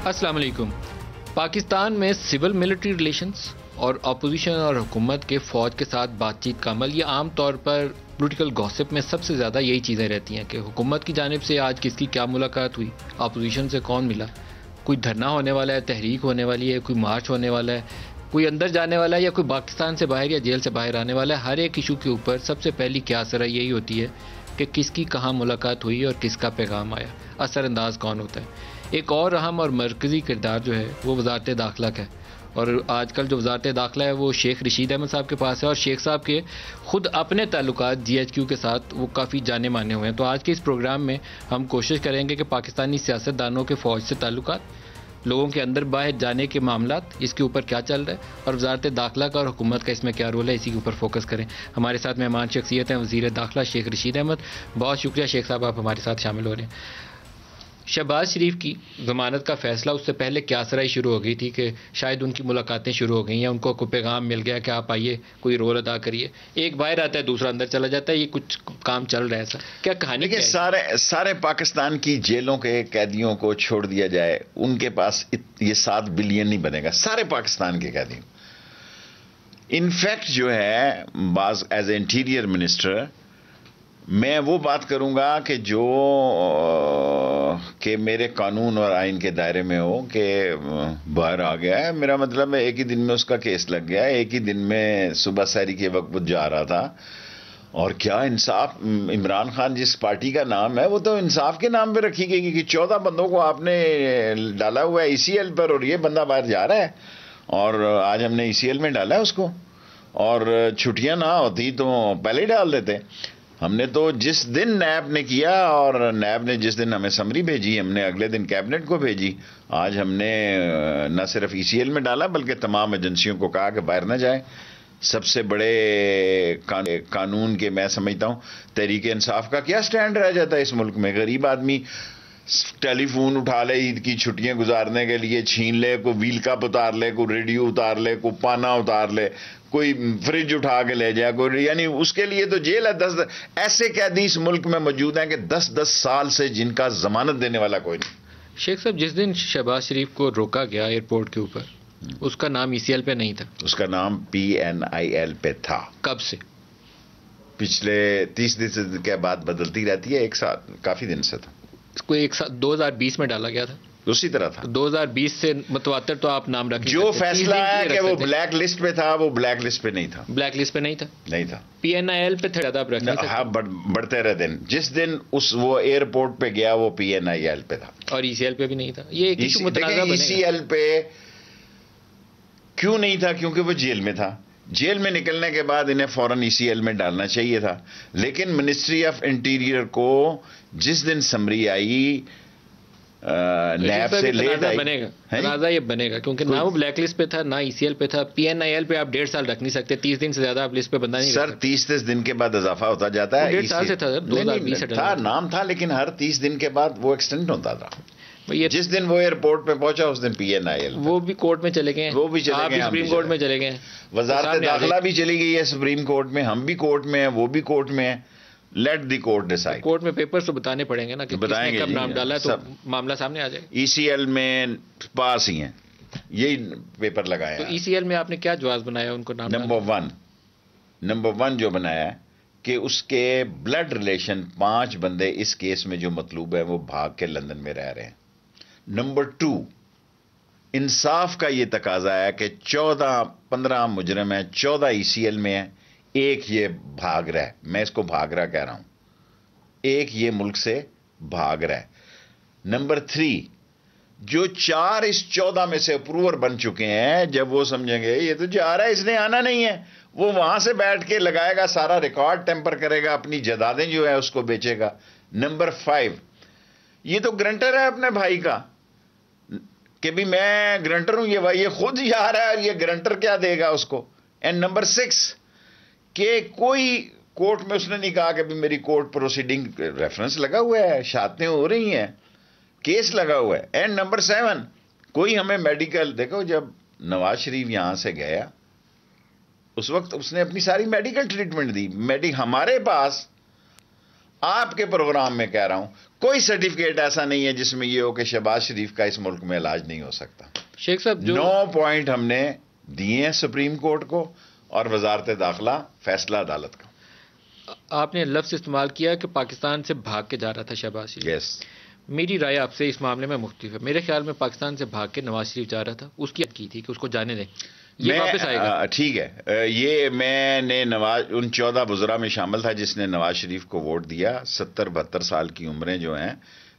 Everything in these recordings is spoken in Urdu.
السلام علیکم. پاکستان میں سول ملٹری ریلیشنز اور اپوزیشن اور حکومت کے فوج کے ساتھ بات چیت کا عمل، یہ عام طور پر پولیٹیکل گوسپ میں سب سے زیادہ یہی چیزیں رہتی ہیں کہ حکومت کی جانب سے آج کس کی کیا ملاقات ہوئی، اپوزیشن سے کون ملا، کوئی دھرنا ہونے والا ہے، تحریک ہونے والی ہے، کوئی مارچ ہونے والا ہے، کوئی اندر جانے والا ہے یا کوئی پاکستان سے باہر یا جیل سے باہر آنے والا ہے. ہر ایک ایشو کے اوپر سب سے پہلی کیا اثر یہی ہوتی ہے کہ کس کی کہاں ملاقات ہوئی اور کس کا پیغام آیا، اثر انداز کون ہوتا ہے. ایک اور اہم اور مرکزی کردار جو ہے وہ وزارت داخلہ کا ہے، اور آج کل جو وزارت داخلہ ہے وہ شیخ رشید احمد صاحب کے پاس ہے، اور شیخ صاحب کے خود اپنے تعلقات جی ایچ کیو کے ساتھ وہ کافی جانے مانے ہوئے ہیں. تو آج کے اس پروگرام میں ہم کوشش کریں گے کہ پاکستانی سیاستدانوں کے فوج سے تعلقات، لوگوں کے اندر باہر جانے کے معاملات، اس کے اوپر کیا چل رہا ہے اور وزارت داخلہ کا اور حکومت کا اس میں کیا رول ہے، اسی کے اوپر فوکس کریں. ہمارے ساتھ مہمان شخصیت ہیں وزیر داخلہ شیخ رشید احمد. بہت شکریہ شیخ صاحب، آپ ہمارے ساتھ شامل ہو رہے ہیں. شہباز شریف کی ضمانت کا فیصلہ اس سے پہلے کیا سرائی شروع ہو گئی تھی کہ شاید ان کی ملاقاتیں شروع ہو گئی ہیں، ان کو کوئی پیغام مل گیا کہ آپ آئیے، کوئی رول ادا کریے. ایک باہر آتا ہے دوسرا اندر چلا جاتا ہے، یہ کچھ کام چل رہا ہے. ایسا کیا کہانی دیکھیے، سارے پاکستان کی جیلوں کے قیدیوں کو چھوڑ دیا جائے، ان کے پاس یہ 7 بلین نہیں بنے گا، سارے پاکستان کے قیدیوں. انفیکٹ جو ہے بعض ایز اے انٹیریئر منسٹر میں وہ بات کروں گا کہ جو کہ میرے قانون اور آئین کے دائرے میں ہو، کہ باہر آ گیا ہے، میرا مطلب ہے ایک ہی دن میں اس کا کیس لگ گیا ہے، ایک ہی دن میں صبح سحری کے وقت وہ جا رہا تھا. اور کیا انصاف، عمران خان جس پارٹی کا نام ہے وہ تو انصاف کے نام پہ رکھی گئی کہ 14 بندوں کو آپ نے ڈالا ہوا ہے ای سی ایل پر اور یہ بندہ باہر جا رہا ہے، اور آج ہم نے ای سی ایل میں ڈالا ہے اس کو، اور چھٹیاں نہ ہوتی تو پہلے ہی ڈال دیتے. ہم نے تو جس دن نیب نے کیا، اور نیب نے جس دن ہمیں سمری بھیجی، ہم نے اگلے دن کیبنٹ کو بھیجی. آج ہم نے نہ صرف ای سی ایل میں ڈالا بلکہ تمام ایجنسیوں کو کہا کہ باہر نہ جائیں. سب سے بڑے قانون کے میں سمجھتا ہوں تحریک انصاف کا کیا سٹینڈ رہ جاتا ہے اس ملک میں؟ غریب آدمی ٹیلی فون اٹھا لے عید کی چھٹیاں گزارنے کے لیے، چھین لے، کوئی ویل کپ اتار لے، کوئی ریڈیو اتار لے، کوئی پانا اتار لے، کوئی فریج اٹھا کے لے جائے کوئی، یعنی اس کے لیے تو جیل ہے. 10 ایسے قیدی اس ملک میں موجود ہیں کہ 10 سال سے جن کا ضمانت دینے والا کوئی نہیں. شیخ صاحب، جس دن شہباز شریف کو روکا گیا ایئرپورٹ کے اوپر، اس کا نام ای سی ایل پہ نہیں تھا، اس کا نام PNIL پہ تھا. کب سے؟ پچھلے 30 دن کے بعد بدلتی رہتی ہے، ایک ساتھ کافی دن سے تھا. اس کو ایک سال 2020 میں ڈالا گیا تھا، اسی طرح تھا. 2020 سے متواتر تو آپ نام رکھیں. جو فیصلہ ہے کہ وہ بلیک لسٹ پہ تھا، وہ بلیک لسٹ پہ نہیں تھا. بلیک لسٹ پہ نہیں تھا، نہیں تھا. PNIL پہ تھا. آپ رکھ نہیں سکتے. ہاں، بڑھتے رہے دن. جس دن وہ ایئرپورٹ پہ گیا وہ PNIL پہ تھا، اور ای سی ایل پہ بھی نہیں تھا. یہ ایک ایشو متنازع بنے گا. ای سی ایل پہ کیوں نہیں تھا؟ کیونکہ وہ جیل میں تھا. جیل میں نکلنے کے بعد انہیں فوراً ای سی ایل میں ڈالنا چاہیے تھا. لیکن منسٹری آف انٹیریئر کو جس دن سمری آئی نیب سے لیٹ آئی، بنے گا تنازع یہ بنے گا، کیونکہ نہ وہ بلیک لسٹ پہ تھا نہ ای سی ایل پہ تھا. PNIL پہ آپ 1.5 سال رکھ نہیں سکتے، 30 دن سے زیادہ آپ لسٹ پہ بندہ نہیں سر. 30 دن کے بعد اضافہ ہوتا جاتا ہے. 1.5 سال سے تھا، 2020 سے تھا، نام تھا، لیکن ہر 30 دن کے بعد وہ ایکسٹینڈ ہوتا تھا. یہ جس دن وہ ایئرپورٹ پہ پہنچا اس دن PNIL. وہ بھی کورٹ میں چلے گئے، وہ بھی چلے گئے، سپریم کورٹ میں چلے گئے، وزارت داخلہ بھی چلی گئی ہے سپریم کورٹ میں، ہم بھی کورٹ میں ہیں، وہ بھی کورٹ میں ہیں. Let the court decide. Court میں پیپرز تو بتانے پڑیں گے نا کہ بتائیں گے کب نام ڈالا ہے تو معاملہ سامنے آ جائے. ای سی ایل میں پاس ہی ہیں، یہی پیپر لگائے. تو ای سی ایل میں آپ نے کیا جواز بنایا ان کو نام؟ نمبر 1 جو بنایا ہے کہ اس کے بلڈ ریلیشن 5 بندے اس کیس میں جو مطلوب ہے وہ بھاگ کے لندن میں رہ رہے ہیں. نمبر 2، انصاف کا یہ تقاضا ہے کہ 15 مجرم ہیں، 14 ای سی ایل میں ہیں، ایک یہ بھاگ رہا ہے. میں اس کو بھاگ رہا کہہ رہا ہوں، ایک یہ ملک سے بھاگ رہا ہے. نمبر 3، جو 4 اس 14 میں سے اپروور بن چکے ہیں، جب وہ سمجھیں گے یہ تو جا رہا ہے، اس نے آنا نہیں ہے، وہ وہاں سے بیٹھ کے لگائے گا، سارا ریکارڈ ٹیمپر کرے گا، اپنی جائیدادیں جو ہے اس کو بیچے گا. نمبر 5، یہ تو گرنٹر ہے اپنے بھائی کا کہ بھی میں گرنٹر ہوں، یہ خود جا رہا ہے، یہ گرنٹر کیا دے گا اس کو. اینڈ نمبر 6 کہ کوئی کورٹ میں اس نے نہیں کہا کہ بھی میری کورٹ پروسیڈنگ ریفرنس لگا ہوا ہے، شہادتیں ہو رہی ہیں، کیس لگا ہوا ہے. اینڈ نمبر 7 کوئی ہمیں میڈیکل، دیکھو جب نواز شریف یہاں سے گیا اس وقت اس نے اپنی ساری میڈیکل ٹریٹمنٹ دی. ہمارے پاس آپ کے پروگرام میں کہہ رہا ہوں کوئی سرٹیفکیٹ ایسا نہیں ہے جس میں یہ ہو کہ شہباز شریف کا اس ملک میں علاج نہیں ہو سکتا. شیخ صاحب 9 پوائنٹ ہم نے دیے ہیں سپریم کورٹ کو اور وزارت داخلہ فیصلہ عدالت کا. آپ نے لفظ استعمال کیا کہ پاکستان سے بھاگ کے جا رہا تھا شہباز شریف. یس. میری رائے آپ سے اس معاملے میں مختلف ہے. میرے خیال میں پاکستان سے بھاگ کے نواز شریف جا رہا تھا, اس کی کی تھی کہ اس کو جانے دیں, یہ واپس آئے گا. ٹھیک ہے, یہ میں نے ان 14 وزراء میں شامل تھا جس نے نواز شریف کو ووٹ دیا. 70-72 سال کی عمریں جو ہیں,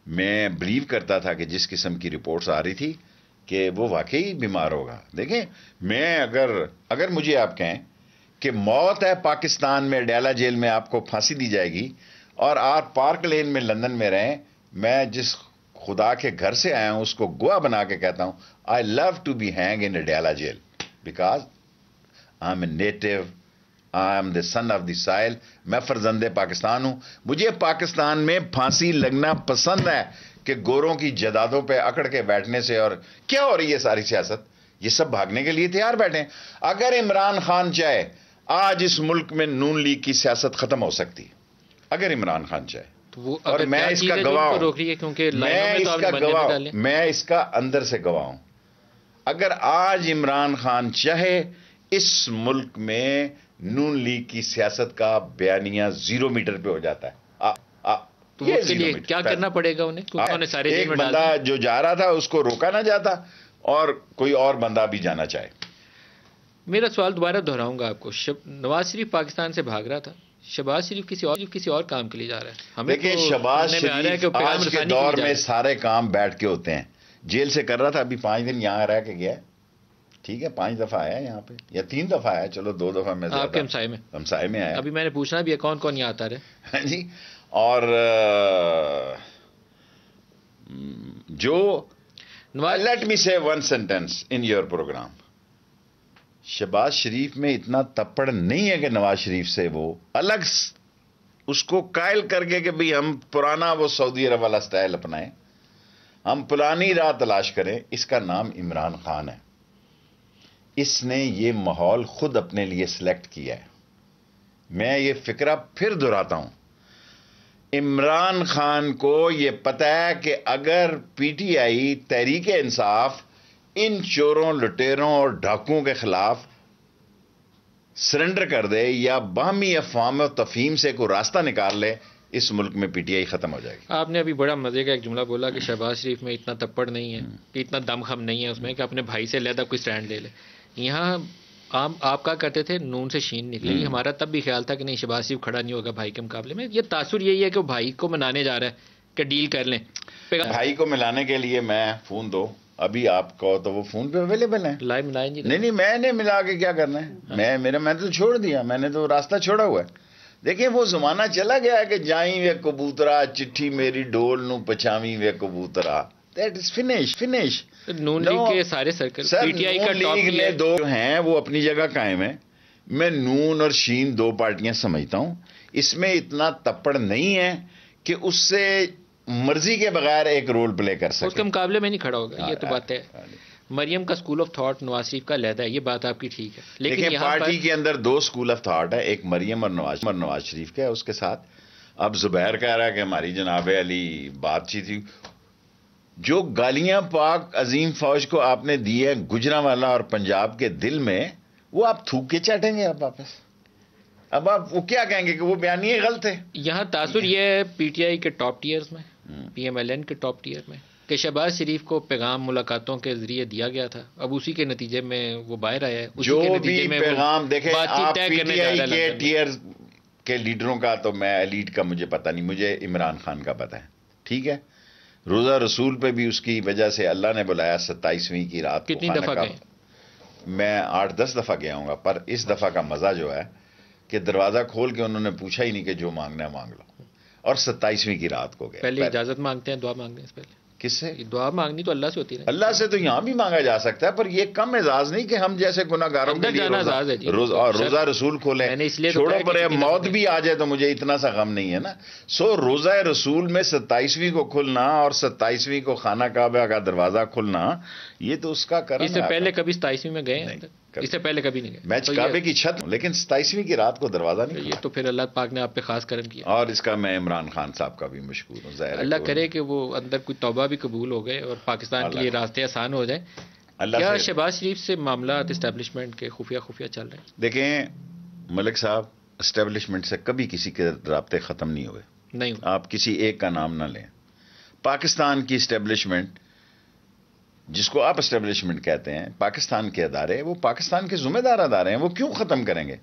میں بلیو کرتا تھا کہ جس قسم کی رپورٹس آ رہی تھی کہ وہ واقعی بیمار ہوگا. دیکھیں, میں اگر مجھے آپ کہیں کہ موت ہے پاکستان میں, ڈیلا جیل میں آپ کو پھانسی دی جائے گی اور آپ پارک لین میں لندن میں رہیں, میں جس خدا کے گھر سے آیا ہوں اس کو گواہ بنا کے کہتا ہوں I love to be hang in Adiala jail because I am a native, I am the son of the soil. میں فرزند پاکستان ہوں. مجھے پاکستان میں پھانسی لگنا پسند ہے کہ گوروں کی جدادوں پہ اکڑ کے بیٹھنے سے. اور کیا ہو رہی ہے ساری سیاست, یہ سب بھاگنے کے لیے تیار بیٹھے ہیں. اگر عمران خان چاہے آج اس ملک میں نون لیگ کی سیاست ختم ہو سکتی, اگر عمران خان چاہے. اور میں اس کا گواہ ہوں, میں اس کا اندر سے گواہ ہوں. اگر آج عمران خان چاہے اس ملک میں نون لیگ کی سیاست کا بیانیہ 0 میٹر پہ ہو جاتا ہے. تو اس کے لیے کیا کرنا پڑے گا انہیں؟ ایک بندہ جو جا رہا تھا اس کو روکا نہ جاتا اور کوئی اور بندہ بھی جانا چاہے. میرا سوال دوبارہ دہراؤں گا آپ کو. نواز شریف پاکستان سے بھاگ رہا تھا, شہباز شریف کسی اور کام کے لیے جا رہا ہے. دیکھیں, شہباز شریف آج کے دور میں سارے کام بیٹھ کے ہوتے ہیں. جیل سے کر رہا تھا, ابھی 5 دن یہاں رہ کے گیا. ٹھیک ہے, 5 دفعہ آیا یہاں پہ یا 3 دفعہ آیا, چلو 2 دفعہ میں آپ کے ہمسائے میں آیا. ابھی میں نے پوچھنا بھی ہے کون کون یہاں آتا رہے جی. اور جو late me say 1 sentence in your programme, Shahbaz Sharif میں اتنا تپڑ نہیں ہے کہ نواز شریف سے وہ الگ اس کو قائل کر کے کہ بھئی ہم پرانا وہ سعودی عرب والا سٹائل اپنائیں, ہم پرانی راہ تلاش کریں. اس کا نام عمران خان ہے. اس نے یہ ماحول خود اپنے لیے سلیکٹ کیا ہے. میں یہ فکرہ پھر دہراتا ہوں, عمران خان کو یہ پتہ ہے کہ اگر P T I Tehreek Insaf ان چوروں, لٹیروں اور ڈاکوؤں کے خلاف سرنڈر کر دے یا باہمی افہام و تفہیم سے کوئی راستہ نکال لے, اس ملک میں پی ٹی آئی ختم ہو جائے گی. آپ نے ابھی بڑا مزے کا ایک جملہ بولا کہ شہباز شریف میں اتنا تپڑ نہیں ہے, کہ اتنا دم خم نہیں ہے اس میں کہ اپنے بھائی سے علیحدہ کوئی سٹینڈ لے لے. یہاں آپ کا کرتے تھے نون سے شین نکلے, ہمارا تب بھی خیال تھا کہ نہیں شہباز شریف کھڑا نہیں ہوگا بھائی کے مقابلے میں. یہ تاثر یہی ہے کہ وہ بھائی کو منانے جا رہا ہے کہ ڈیل کر لیں. بھائی کو ملانے کے لیے میں فون دو, ابھی آپ کو تو وہ فون پہ اویلیبل ہیں, لائیو ملائیں جی. نہیں میں نے ملا کے کیا کرنا ہے, میں تو چھوڑ دیا, میں نے تو راستہ چھوڑا ہوا ہے. دیکھیں وہ زمانہ چلا گیا کہ جائیں وے کبوترا چٹھی میری ڈول نو پچھاویں وے کبوترا. That is finish. Noon League کے سارے سرکل پی ٹی آئی کا لیگ نے 2 ہیں وہ اپنی جگہ قائم ہیں. میں نون اور شین 2 پارٹیاں سمجھتا ہوں. اس میں اتنا تپڑ نہیں ہے کہ اس سے مرضی کے بغیر ایک رول پلے کر سکے. اس کے مقابلے میں نہیں کھڑا ہوگا, یہ تو بات ہے. مریم کا school of thought Nawaz Sharif کا علیحدہ ہے, یہ بات آپ کی ٹھیک ہے, لیکن پارٹی کے اندر 2 اسکول آف تھاٹ ہے, ایک مریم اور نواز شریف کا ہے. اس کے ساتھ اب زبیر کہہ رہا ہے کہ ہماری جناب علی بات چیت تھی. جو گالیاں پاک عظیم فوج کو آپ نے دی ہے گجرانوالا اور پنجاب کے دل میں, وہ آپ تھوک کے چاٹیں گے اب واپس. اب آپ وہ کیا کہیں گے کہ وہ بیانیے غلط ہے. یہاں تاثر یہ ہے پی ٹی آئی کے ٹاپ ٹیئرز میں, پی ایم ایل این کے ٹاپ ٹیئر میں, کہ شہباز شریف کو پیغام ملاقاتوں کے ذریعے دیا گیا تھا, اب اسی کے نتیجے میں وہ باہر آیا ہے. جو بھی پیغام دیکھیں آپ پی ٹی آئی کے ٹیئر کے لیڈروں کا, تو میں ایلیٹ کا مجھے پتہ نہیں, مجھے عمران خان کا پتہ ہے. ٹھیک ہے, روزہ رسول پہ بھی اس کی وجہ سے اللہ نے بلایا 27ویں کی رات. کتنی دفعہ گئے؟ میں 8-10 دفعہ گیا ہوں گا, پر اس دفعہ کا مزہ جو ہے کہ دروازہ کھول کے انہوں نے پوچھا ہی نہیں کہ جو مانگنا ہے مانگ لو, اور 27ویں کی رات کو گئے. پہلے اجازت مانگتے ہیں, دعا مانگنے سے پہلے. کس سے؟ دعا مانگنی تو اللہ سے ہوتی ہے. اللہ سے تو یہاں بھی مانگا جا سکتا ہے, پر یہ کم اعزاز نہیں کہ ہم جیسے گناہگاروں کے لیے روزہ رسول کھولیں. چھوڑو پر موت بھی آ جائے تو مجھے اتنا سا غم نہیں ہے نا. روزہ رسول میں 27ویں کو کھلنا اور 27ویں کو خانہ کعبہ کا دروازہ کھلنا, یہ تو اس کا کرم ہے. اس سے پہلے کبھی 27ویں میں گئے ہیں؟ اس سے پہلے کبھی نہیں گئے. میں کعبے کی چھت ہوں لیکن 27ویں کی رات کو دروازہ نہیں. یہ تو پھر اللہ پاک نے آپ پہ خاص کرم کیا, اور اس کا میں عمران خان صاحب کا بھی مشکور ہوں. اللہ کرے کہ وہ اندر کوئی توبہ بھی قبول ہو گئے اور پاکستان کے لیے راستے آسان ہو جائیں. کیا شہباز شریف سے معاملات اسٹیبلشمنٹ کے خفیہ چل رہے ہیں؟ دیکھیں ملک صاحب, اسٹیبلشمنٹ سے کبھی کسی کے رابطے ختم نہیں ہوئے. نہیں, آپ کسی ایک کا نام نہ لیں. پاکستان کی اسٹیبلشمنٹ, جس کو آپ اسٹیبلشمنٹ کہتے ہیں, پاکستان کے ادارے, وہ پاکستان کے ذمہ دار ادارے ہیں, وہ کیوں ختم کریں گے؟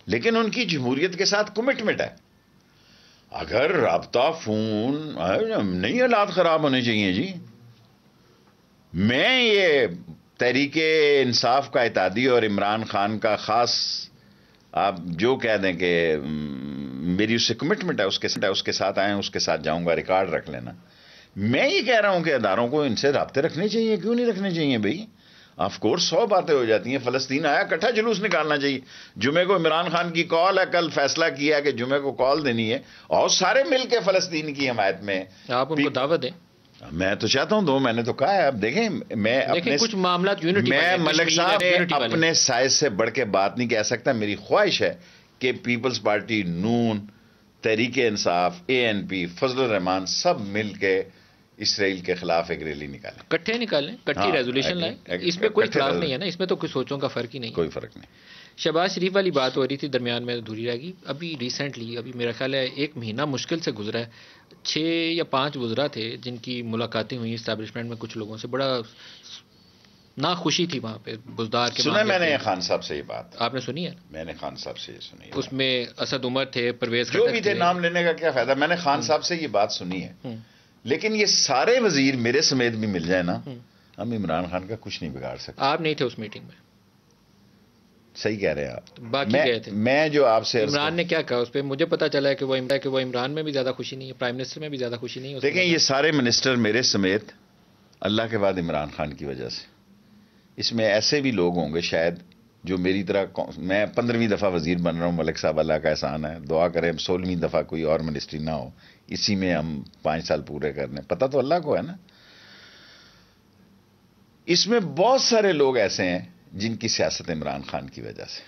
لیکن ان کی جمہوریت کے ساتھ کمٹمنٹ ہے. اگر رابطہ فون نہیں, حالات خراب ہونے چاہیے جی. میں یہ تحریک انصاف کا اتحادی اور عمران خان کا خاص, آپ جو کہہ دیں کہ میری اس سے کمٹمنٹ ہے, اس کے ساتھ آئیں, اس کے ساتھ جاؤں گا, ریکارڈ رکھ لینا. میں یہ کہہ رہا ہوں کہ اداروں کو ان سے رابطے رکھنے چاہیے. کیوں نہیں رکھنے چاہیے بھائی؟ آف کورس 100 باتیں ہو جاتی ہیں. فلسطین آیا, اکٹھا جلوس نکالنا چاہیے. جمعے کو عمران خان کی کال ہے, کل فیصلہ کیا ہے کہ جمعے کو کال دینی ہے, اور سارے مل کے فلسطین کی حمایت میں. آپ ان کو دعوت دیں. میں تو چاہتا ہوں دو, میں نے تو کہا ہے. اب دیکھیں, میں کچھ معاملات یونٹی, میں ملک صاحب اپنے سائز سے بڑھ کے بات نہیں کہہ سکتا. میری خواہش ہے کہ پیپلز پارٹی, نون, تحریک انصاف, ANP, فضل الرحمان سب مل کے اسرائیل کے خلاف ایک ریلی نکالیں, کٹھے نکالیں, کٹھی ریزولوشن لائیں. اس میں کوئی خلاف نہیں ہے نا, اس میں تو کچھ سوچوں کا فرق ہی نہیں, کوئی فرق نہیں. شہباز شریف والی بات ہو رہی تھی, درمیان میں ادھوری رہ گئی. ابھی ریسنٹلی, ابھی میرا خیال ہے 1 مہینہ مشکل سے گزرا ہے, 6 یا 5 وزراء تھے جن کی ملاقاتیں ہوئی اسٹیبلشمنٹ میں کچھ لوگوں سے. بڑا ناخوشی تھی وہاں پہ بزدار کے. سنا میں نے خان صاحب سے یہ بات. آپ نے سنی ہے؟ میں نے خان صاحب سے یہ سنی. اس میں اسد عمر تھے, پرویز جو بھی تھے, نام لینے کا کیا فائدہ. میں نے خان صاحب سے یہ بات سنی ہے. لیکن یہ سارے وزیر میرے سمیت بھی مل جائے نا, ہم عمران خان کا کچھ نہیں بگاڑ سکتے. آپ نہیں تھے اس میٹنگ میں. صحیح کہہ رہے ہیں آپ. باقی گئے تھے. میں جو آپ سے, عمران نے کیا کہا اس پہ؟ مجھے پتا چلا ہے کہ وہ عمران میں بھی زیادہ خوشی نہیں ہے, پرائم منسٹر میں بھی زیادہ خوشی نہیں ہے. دیکھیں, یہ سارے منسٹر میرے سمیت اللہ کے بعد عمران خان کی وجہ سے. اس میں ایسے بھی لوگ ہوں گے شاید جو میری طرح, میں 15ویں دفعہ وزیر بن رہا ہوں. ملک صاحب اللہ کا احسان ہے, دعا کریں 16ویں دفعہ کوئی اور منسٹری نہ ہو, اسی میں ہم 5 سال پورے کر لیں. پتہ تو اللہ کو ہے نا. اس میں بہت سارے لوگ ایسے ہیں جن کی سیاست عمران خان کی وجہ سے,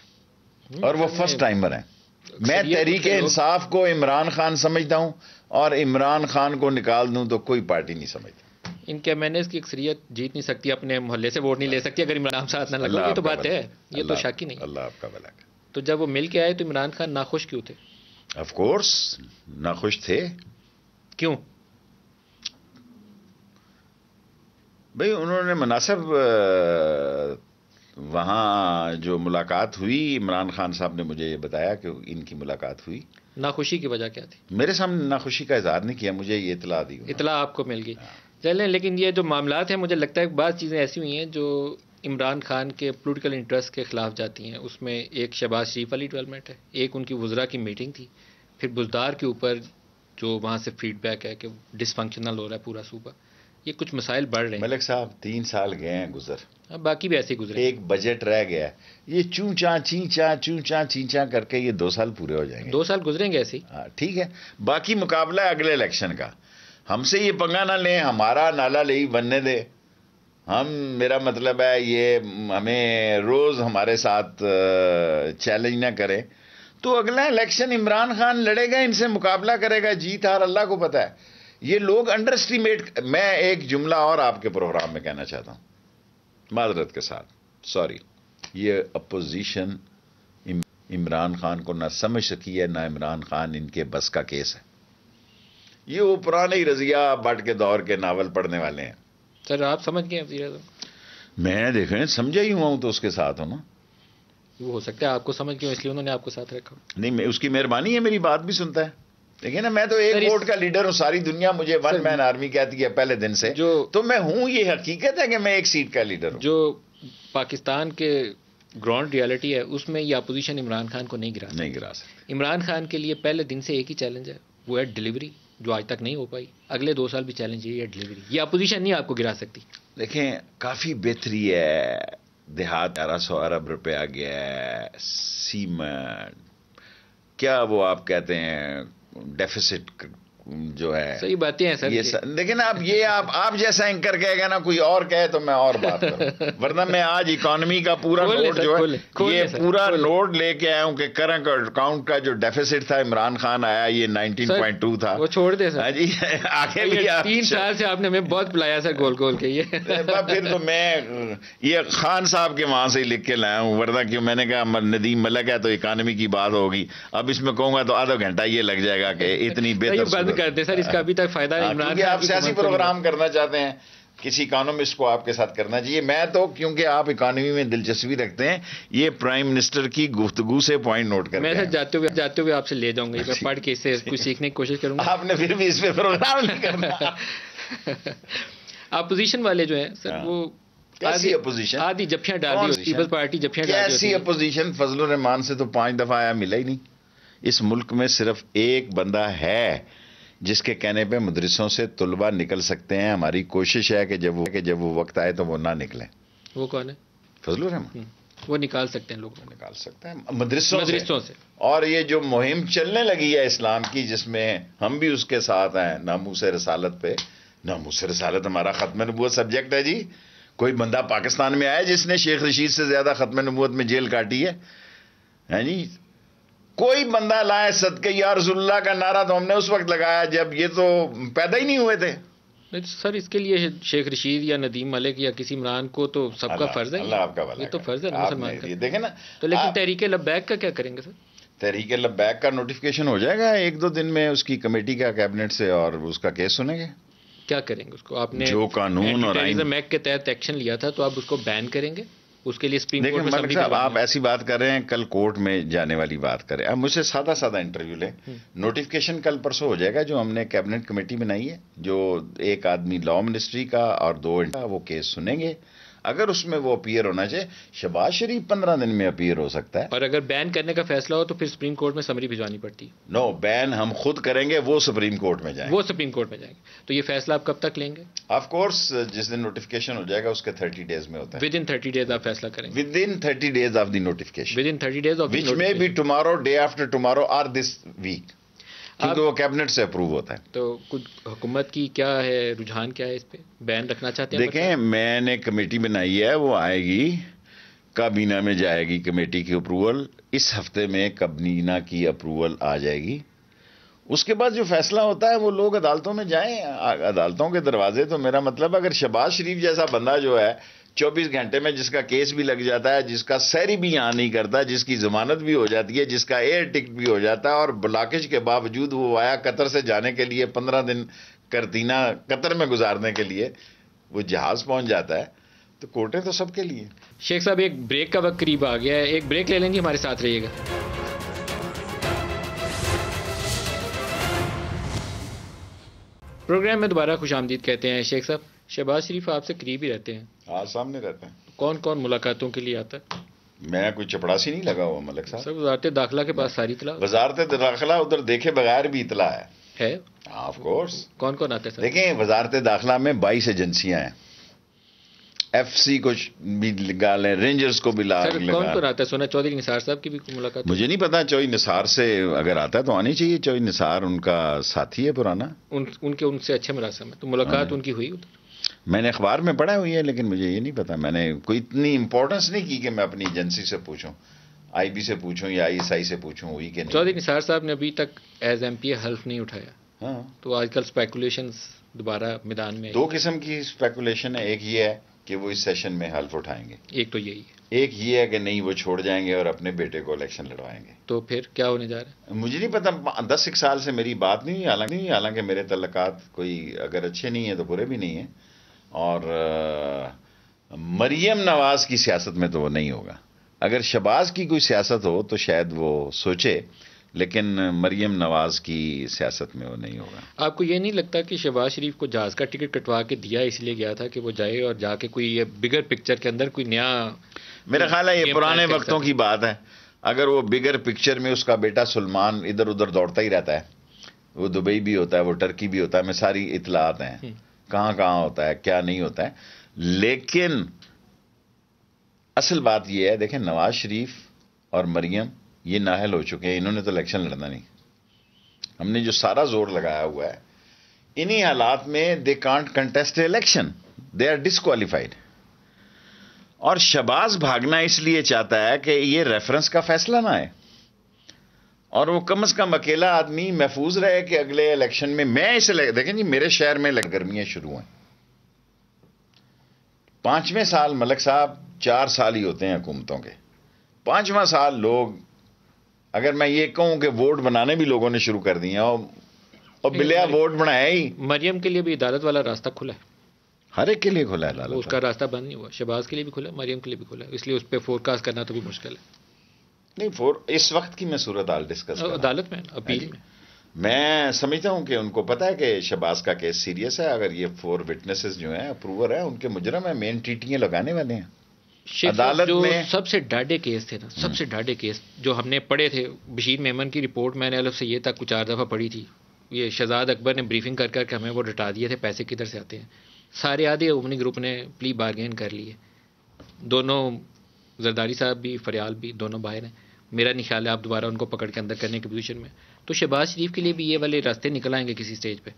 اور وہ فرسٹ ٹائمر ہیں. میں تحریک انصاف کو عمران خان سمجھتا ہوں, اور عمران خان کو نکال دوں تو کوئی پارٹی نہیں سمجھتا. ان کے MNAs کی اکثریت جیت نہیں سکتی, اپنے محلے سے ووٹ نہیں لے سکتی اگر عمران ساتھ نہ لگا. یہ تو بات ہے, یہ تو شک ہی نہیں. اللہ آپ کا بھلا کرے. تو جب وہ مل کے آئے تو عمران خان ناخوش کیوں تھے؟ آف کورس ناخوش تھے. کیوں بھئی؟ انہوں نے مناسب, وہاں جو ملاقات ہوئی, عمران خان صاحب نے مجھے یہ بتایا کہ ان کی ملاقات ہوئی. ناخوشی کی وجہ کیا تھی؟ میرے سامنے ناخوشی کا اظہار نہیں کیا, مجھے یہ اطلاع دی. اطلاع آپ کو مل گئی. چلیں, لیکن یہ جو معاملات ہیں, مجھے لگتا ہے کہ بعض چیزیں ایسی ہوئی ہیں جو عمران خان کے پولیٹیکل انٹرسٹ کے خلاف جاتی ہیں. اس میں ایک شہباز شریف والی ڈیولپمنٹ ہے, ایک ان کی وزراء کی میٹنگ تھی, پھر بزدار کے اوپر جو وہاں سے فیڈ بیک ہے کہ ڈس فنکشنل ہو رہا ہے پورا صوبہ. یہ کچھ مسائل بڑھ رہے ہیں. ملک صاحب 3 سال گئے ہیں گزر, باقی بھی ایسے ہی گزرے. ایک بجٹ رہ گیا ہے, یہ چوں چاں چینچاں کر کے یہ 2 سال پورے ہو جائیں گے. 2 سال گزریں گے ایسے ہی. ٹھیک ہے, باقی مقابلہ ہے اگلے الیکشن کا. ہم سے یہ پنگا نہ لیں, ہمارا نالا لئی بننے دے. میرا مطلب ہے یہ ہمیں روز ہمارے ساتھ چیلنج نہ کرے. تو اگلا الیکشن عمران خان لڑے گا, ان سے مقابلہ کرے گا, جیت ہار اللہ کو پتہ ہے. یہ لوگ انڈر اسٹیمیٹ. میں ایک جملہ اور آپ کے پروگرام میں کہنا چاہتا ہوں, معذرت کے ساتھ, سوری. یہ اپوزیشن عمران خان کو نہ سمجھ سکی ہے, نہ عمران خان ان کے بس کا کیس ہے. یہ وہ پرانے ہی رضیہ بٹ کے دور کے ناول پڑھنے والے ہیں. سر آپ سمجھ گئے وزیر اعظم؟ میں دیکھیں سمجھا ہی ہوا ہوں تو اس کے ساتھ ہوں نا. وہ ہو سکتا ہے آپ کو سمجھ گئے اس لیے انہوں نے آپ کو ساتھ رکھا. نہیں, میں اس کی مہربانی ہے, میری بات بھی سنتا ہے. دیکھیں نا, میں تو ایک ووٹ کا لیڈر ہوں, ساری دنیا مجھے 1 مین آرمی کہتی ہے پہلے دن سے, تو میں ہوں. یہ حقیقت ہے کہ میں 1 سیٹ کا لیڈر ہوں. جو پاکستان کے گراؤنڈ ریالٹی ہے اس میں یہ اپوزیشن عمران خان کو نہیں گرا سکتی. عمران خان کے لیے پہلے دن سے ایک ہی چیلنج ہے, وہ ہے ڈیلیوری, جو آج تک نہیں ہو پائی. اگلے 2 سال بھی چیلنج ہے ڈیلیوری. یہ اپوزیشن نہیں آپ کو گرا سکتی. دیکھیں کافی بہتری ہے, دیہات 1100 ارب روپے آ گیا ہے, سیمنٹ, کیا وہ آپ کہتے ہیں ڈیفیسٹ جو ہے صحیح باتیں ہیں سر. لیکن اب یہ آپ جیسا اینکر کہے گا نا, کوئی اور کہے تو میں اور بات کروں, ورنہ میں آج اکانومی کا پورا نوٹ جو ہے یہ پورا نوٹ لے کے آیا ہوں کہ کرنٹ اکاؤنٹ کا جو ڈیفیسٹ تھا عمران خان آیا یہ 19.2 تھا. وہ چھوڑ دے سر جی, آگے بھی 3 سال سے آپ نے ہمیں بہت پلایا سر گول گول کے. یہ پھر تو میں یہ خان صاحب کے وہاں سے ہی لکھ کے لایا ہوں, ورنہ کیوں میں نے کہا ندیم ملک ہے تو اکانومی کی بات ہوگی, اب اس میں کہوں گا تو آدھا گھنٹہ یہ لگ جائے گا کہ اتنی بہتر بند کر دیں سر, اس کا ابھی تک فائدہ کیونکہ آپ سیاسی پروگرام کرنا چاہتے ہیں, کسی اکانومسٹ کو آپ کے ساتھ کرنا چاہیے. میں تو کیونکہ آپ اکانومی میں دلچسپی رکھتے ہیں, یہ پرائم منسٹر کی گفتگو سے پوائنٹ نوٹ کرتے ہیں. میں جاتے ہوئے آپ سے لے جاؤں گا, میں پڑھ کے اس سے کچھ سیکھنے کی کوشش کروں گا. آپ نے پھر بھی اس پہ پروگرام نہیں کرنا. اپوزیشن والے جو ہیں سر وہ کیسی اپوزیشن, آدھی جپیاں ڈال دی, پیپلز پارٹی جپیاں ڈال دی. کیسی اپوزیشن, فضل الرحمان سے تو 5 دفعہ آیا, ملا ہی نہیں. اس ملک میں صرف ایک بندہ ہے جس کے کہنے پہ مدرسوں سے طلبہ نکل سکتے ہیں. ہماری کوشش ہے کہ جب وہ وقت آئے تو وہ نہ نکلیں. وہ کون ہے؟ فضل الرحمان. وہ نکال سکتے ہیں, لوگ نکال سکتے ہیں مدرسوں سے. اور یہ جو مہم چلنے لگی ہے اسلام کی, جس میں ہم بھی اس کے ساتھ ہیں, ناموس رسالت پہ. ناموس رسالت ہمارا ختم نبوت سبجیکٹ ہے جی. کوئی بندہ پاکستان میں آیا جس نے شیخ رشید سے زیادہ ختم نبوت میں جیل کاٹی ہے جی؟ کوئی بندہ لائے صدقے یا رسول اللہ کا نعرہ تو ہم نے اس وقت لگایا جب یہ تو پیدا ہی نہیں ہوئے تھے. سر اس کے لیے شیخ رشید یا ندیم ملک یا کسی عمران کو تو سب کا فرض ہے. اللہ آپ کا بھلا, یہ تو فرض ہے مسلمان کا. دیکھیں نا تو لیکن تحریک لبیک کا کیا کریں گے سر؟ تحریک لبیک کا نوٹیفیکیشن ہو جائے گا 1-2 دن میں اس کی کمیٹی کا کیبنٹ سے, اور اس کا کیس سنیں گے. کیا کریں گے اس کو؟ آپ نے جو قانون اور آئین ایکٹ کے تحت ایکشن لیا تھا تو آپ اس کو بین کریں گے؟ اس کے لیے سپریم کورٹ میں ملک صاحب آپ ایسی بات کر رہے ہیں, کل کورٹ میں جانے والی بات کریں. اب مجھ سے سادہ انٹرویو لیں. نوٹیفیکیشن کل پرسوں ہو جائے گا جو ہم نے کیبنٹ کمیٹی بنائی ہے, جو ایک آدمی لا منسٹری کا اور 2 وہ کیس سنیں گے. اگر اس میں وہ اپیئر ہونا چاہے, شہباز شریف 15 دن میں اپیئر ہو سکتا ہے. اور اگر بین کرنے کا فیصلہ ہو تو پھر سپریم کورٹ میں سمری بھجوانی پڑتی ہے. نو, بین ہم خود کریں گے, وہ سپریم کورٹ میں جائیں گے. تو یہ فیصلہ آپ کب تک لیں گے؟ آف کورس جس دن نوٹیفیکیشن ہو جائے گا اس کے 30 ڈیز میں ہوتا ہے. ود ان 30 ڈیز آپ فیصلہ کریں گے. Within 30 days of the notification. Within 30 days of which maybe tomorrow, day after tomorrow, اور دس ویک, کیونکہ وہ کیبنٹ سے اپروو ہوتا ہے. تو کچھ حکومت کی کیا ہے رجحان, کیا ہے اس پہ بین رکھنا چاہتے ہیں؟ دیکھیں میں نے کمیٹی بنائی ہے, وہ آئے گی, کابینہ میں جائے گی کمیٹی کی اپروول. اس ہفتے میں کابینہ کی اپروول آ جائے گی. اس کے بعد جو فیصلہ ہوتا ہے وہ لوگ عدالتوں میں جائیں, عدالتوں کے دروازے. تو میرا مطلب اگر شہباز شریف جیسا بندہ جو ہے 24 گھنٹے میں جس کا کیس بھی لگ جاتا ہے, جس کا سیری بھی یہاں نہیں کرتا, جس کی ضمانت بھی ہو جاتی ہے, جس کا ایئر ٹکٹ بھی ہو جاتا ہے, اور بلاکج کے باوجود وہ آیا قطر سے جانے کے لیے 15 دن کرتینہ قطر میں گزارنے کے لیے وہ جہاز پہنچ جاتا ہے, تو کورٹیں تو سب کے لیے. شیخ صاحب ایک بریک کا وقت قریب آ گیا ہے, ایک بریک لے لیں گے, ہمارے ساتھ رہیے گا. پروگرام میں دوبارہ خوش آمدید کہتے ہیں. شیخ صاحب شہباز شریف آپ سے قریب ہی رہتے ہیں. ہاں سامنے رہتے ہیں. کون کون ملاقاتوں کے لیے آتا ہے؟ میں کوئی چپڑاسی نہیں لگا ہوا ملک صاحب. سر وزارت داخلہ کے پاس ساری اطلاع. وزارت داخلہ ادھر دیکھے بغیر بھی اطلاع ہے. Of course. کون کون آتے ہیں سر؟ دیکھیں وزارت داخلہ میں 22 ایجنسیاں ہیں. ایف سی کو بھی لگا لیں, رینجرز کو بھی لگا. کون کون آتا ہے؟ سونا چودھری نثار صاحب کی بھی ملاقات. مجھے نہیں پتا, چودھری نثار سے اگر آتا ہے تو آنی چاہیے. چودھری نثار ان کا ساتھی ہے پرانا, ان سے اچھے مراسم ہے. تو ملاقات ان کی ہوئی ادھر؟ میں نے اخبار میں پڑھا ہوئی ہے, لیکن مجھے یہ نہیں پتا. میں نے کوئی اتنی امپورٹنس نہیں کی کہ میں اپنی ایجنسی سے پوچھوں, آئی بی سے پوچھوں یا آئی ایس آئی سے پوچھوں ہوئی کہ نہیں. چودھری نثار صاحب نے ابھی تک ایز ایم پی حلف نہیں اٹھایا. ہاں, تو آج کل اسپیکولیشنز دوبارہ میدان میں. 2 قسم کی اسپیکولیشن ہے. ایک یہ ہے کہ وہ اس سیشن میں حلف اٹھائیں گے. ایک تو یہی ہے. ایک یہ ہے کہ نہیں, وہ چھوڑ جائیں گے اور اپنے بیٹے کو الیکشن لڑوائیں گے. تو پھر کیا ہونے جا رہا ہے مجھے نہیں پتا. 10 سال سے میری بات نہیں ہوئی, حالانکہ میرے تعلقات کوئی اگر اچھے نہیں ہیں تو برے بھی نہیں ہیں. اور مریم نواز کی سیاست میں تو وہ نہیں ہوگا. اگر شہباز کی کوئی سیاست ہو تو شاید وہ سوچے, لیکن مریم نواز کی سیاست میں وہ نہیں ہوگا. آپ کو یہ نہیں لگتا کہ شہباز شریف کو جہاز کا ٹکٹ کٹوا کے دیا اس لیے گیا تھا کہ وہ جائے اور جا کے کوئی یہ بگر پکچر کے اندر کوئی نیا, میرا خیال ہے یہ پرانے وقتوں کی بات ہے. اگر وہ بگر پکچر میں اس کا بیٹا سلمان ادھر ادھر دوڑتا ہی رہتا ہے, وہ دبئی بھی ہوتا ہے, وہ ٹرکی بھی ہوتا ہے, میں ساری اطلاعات ہیں کہاں کہاں ہوتا ہے کیا نہیں ہوتا ہے. لیکن اصل بات یہ ہے, دیکھیں نواز شریف اور مریم یہ نااہل ہو چکے ہیں, انہوں نے تو الیکشن لڑنا نہیں. ہم نے جو سارا زور لگایا ہوا ہے، انہی حالات میں they can't contest election, they are disqualified. اور شہباز بھاگنا اس لیے چاہتا ہے کہ یہ ریفرنس کا فیصلہ نہ آئے، اور وہ کم از کم اکیلا آدمی محفوظ رہے کہ اگلے الیکشن میں اسے دیکھیں جی، میرے شہر میں گرمیاں شروع ہیں، 5ویں سال ملک صاحب 4 سال ہی ہوتے ہیں حکومتوں کے، 5واں سال لوگ، اگر میں یہ کہوں کہ ووٹ بنانے بھی لوگوں نے شروع کر دیے اور بلیا ووٹ بنایا ہی. مریم کے لیے بھی عدالت والا راستہ کھلا ہے، ہر ایک کے لیے کھلا ہے عدالت، اس کا راستہ بند نہیں ہوا. شہباز کے لیے بھی کھلا ہے، مریم کے لیے بھی کھلا ہے، اس لیے اس پہ فور کاسٹ کرنا تو بھی مشکل ہے. نہیں، اس وقت کی میں صورتحال ڈسکس کر رہا ہوں. عدالت میں اپیل میں سمجھتا ہوں کہ ان کو پتا ہے کہ شہباز کا کیس سیریس ہے. اگر یہ 4 وٹنسز جو ہیں اپروور ہیں، ان کے مجرم ہیں، مین ٹیٹیاں لگانے والے ہیں عدالت جو میں. سب سے ڈاڈے کیس تھے نا، سب سے ڈاڈے کیس جو ہم نے پڑھے تھے، بشیر میمن کی رپورٹ میں نے الگ سے یہ تک کچھ 4 دفعہ پڑھی تھی. یہ شہزاد اکبر نے بریفنگ کر کر کے ہمیں وہ ڈٹا دیے تھے، پیسے کدھر سے آتے ہیں. سارے آدھے اومنی گروپ نے پلی بارگین کر لیے، دونوں زرداری صاحب بھی فریال بھی دونوں باہر ہیں. میرا نہیں خیال ہے آپ دوبارہ ان کو پکڑ کے اندر کرنے کی پوزیشن میں. تو شہباز شریف کے لیے بھی یہ والے راستے نکل آئیں گے کسی سٹیج پہ.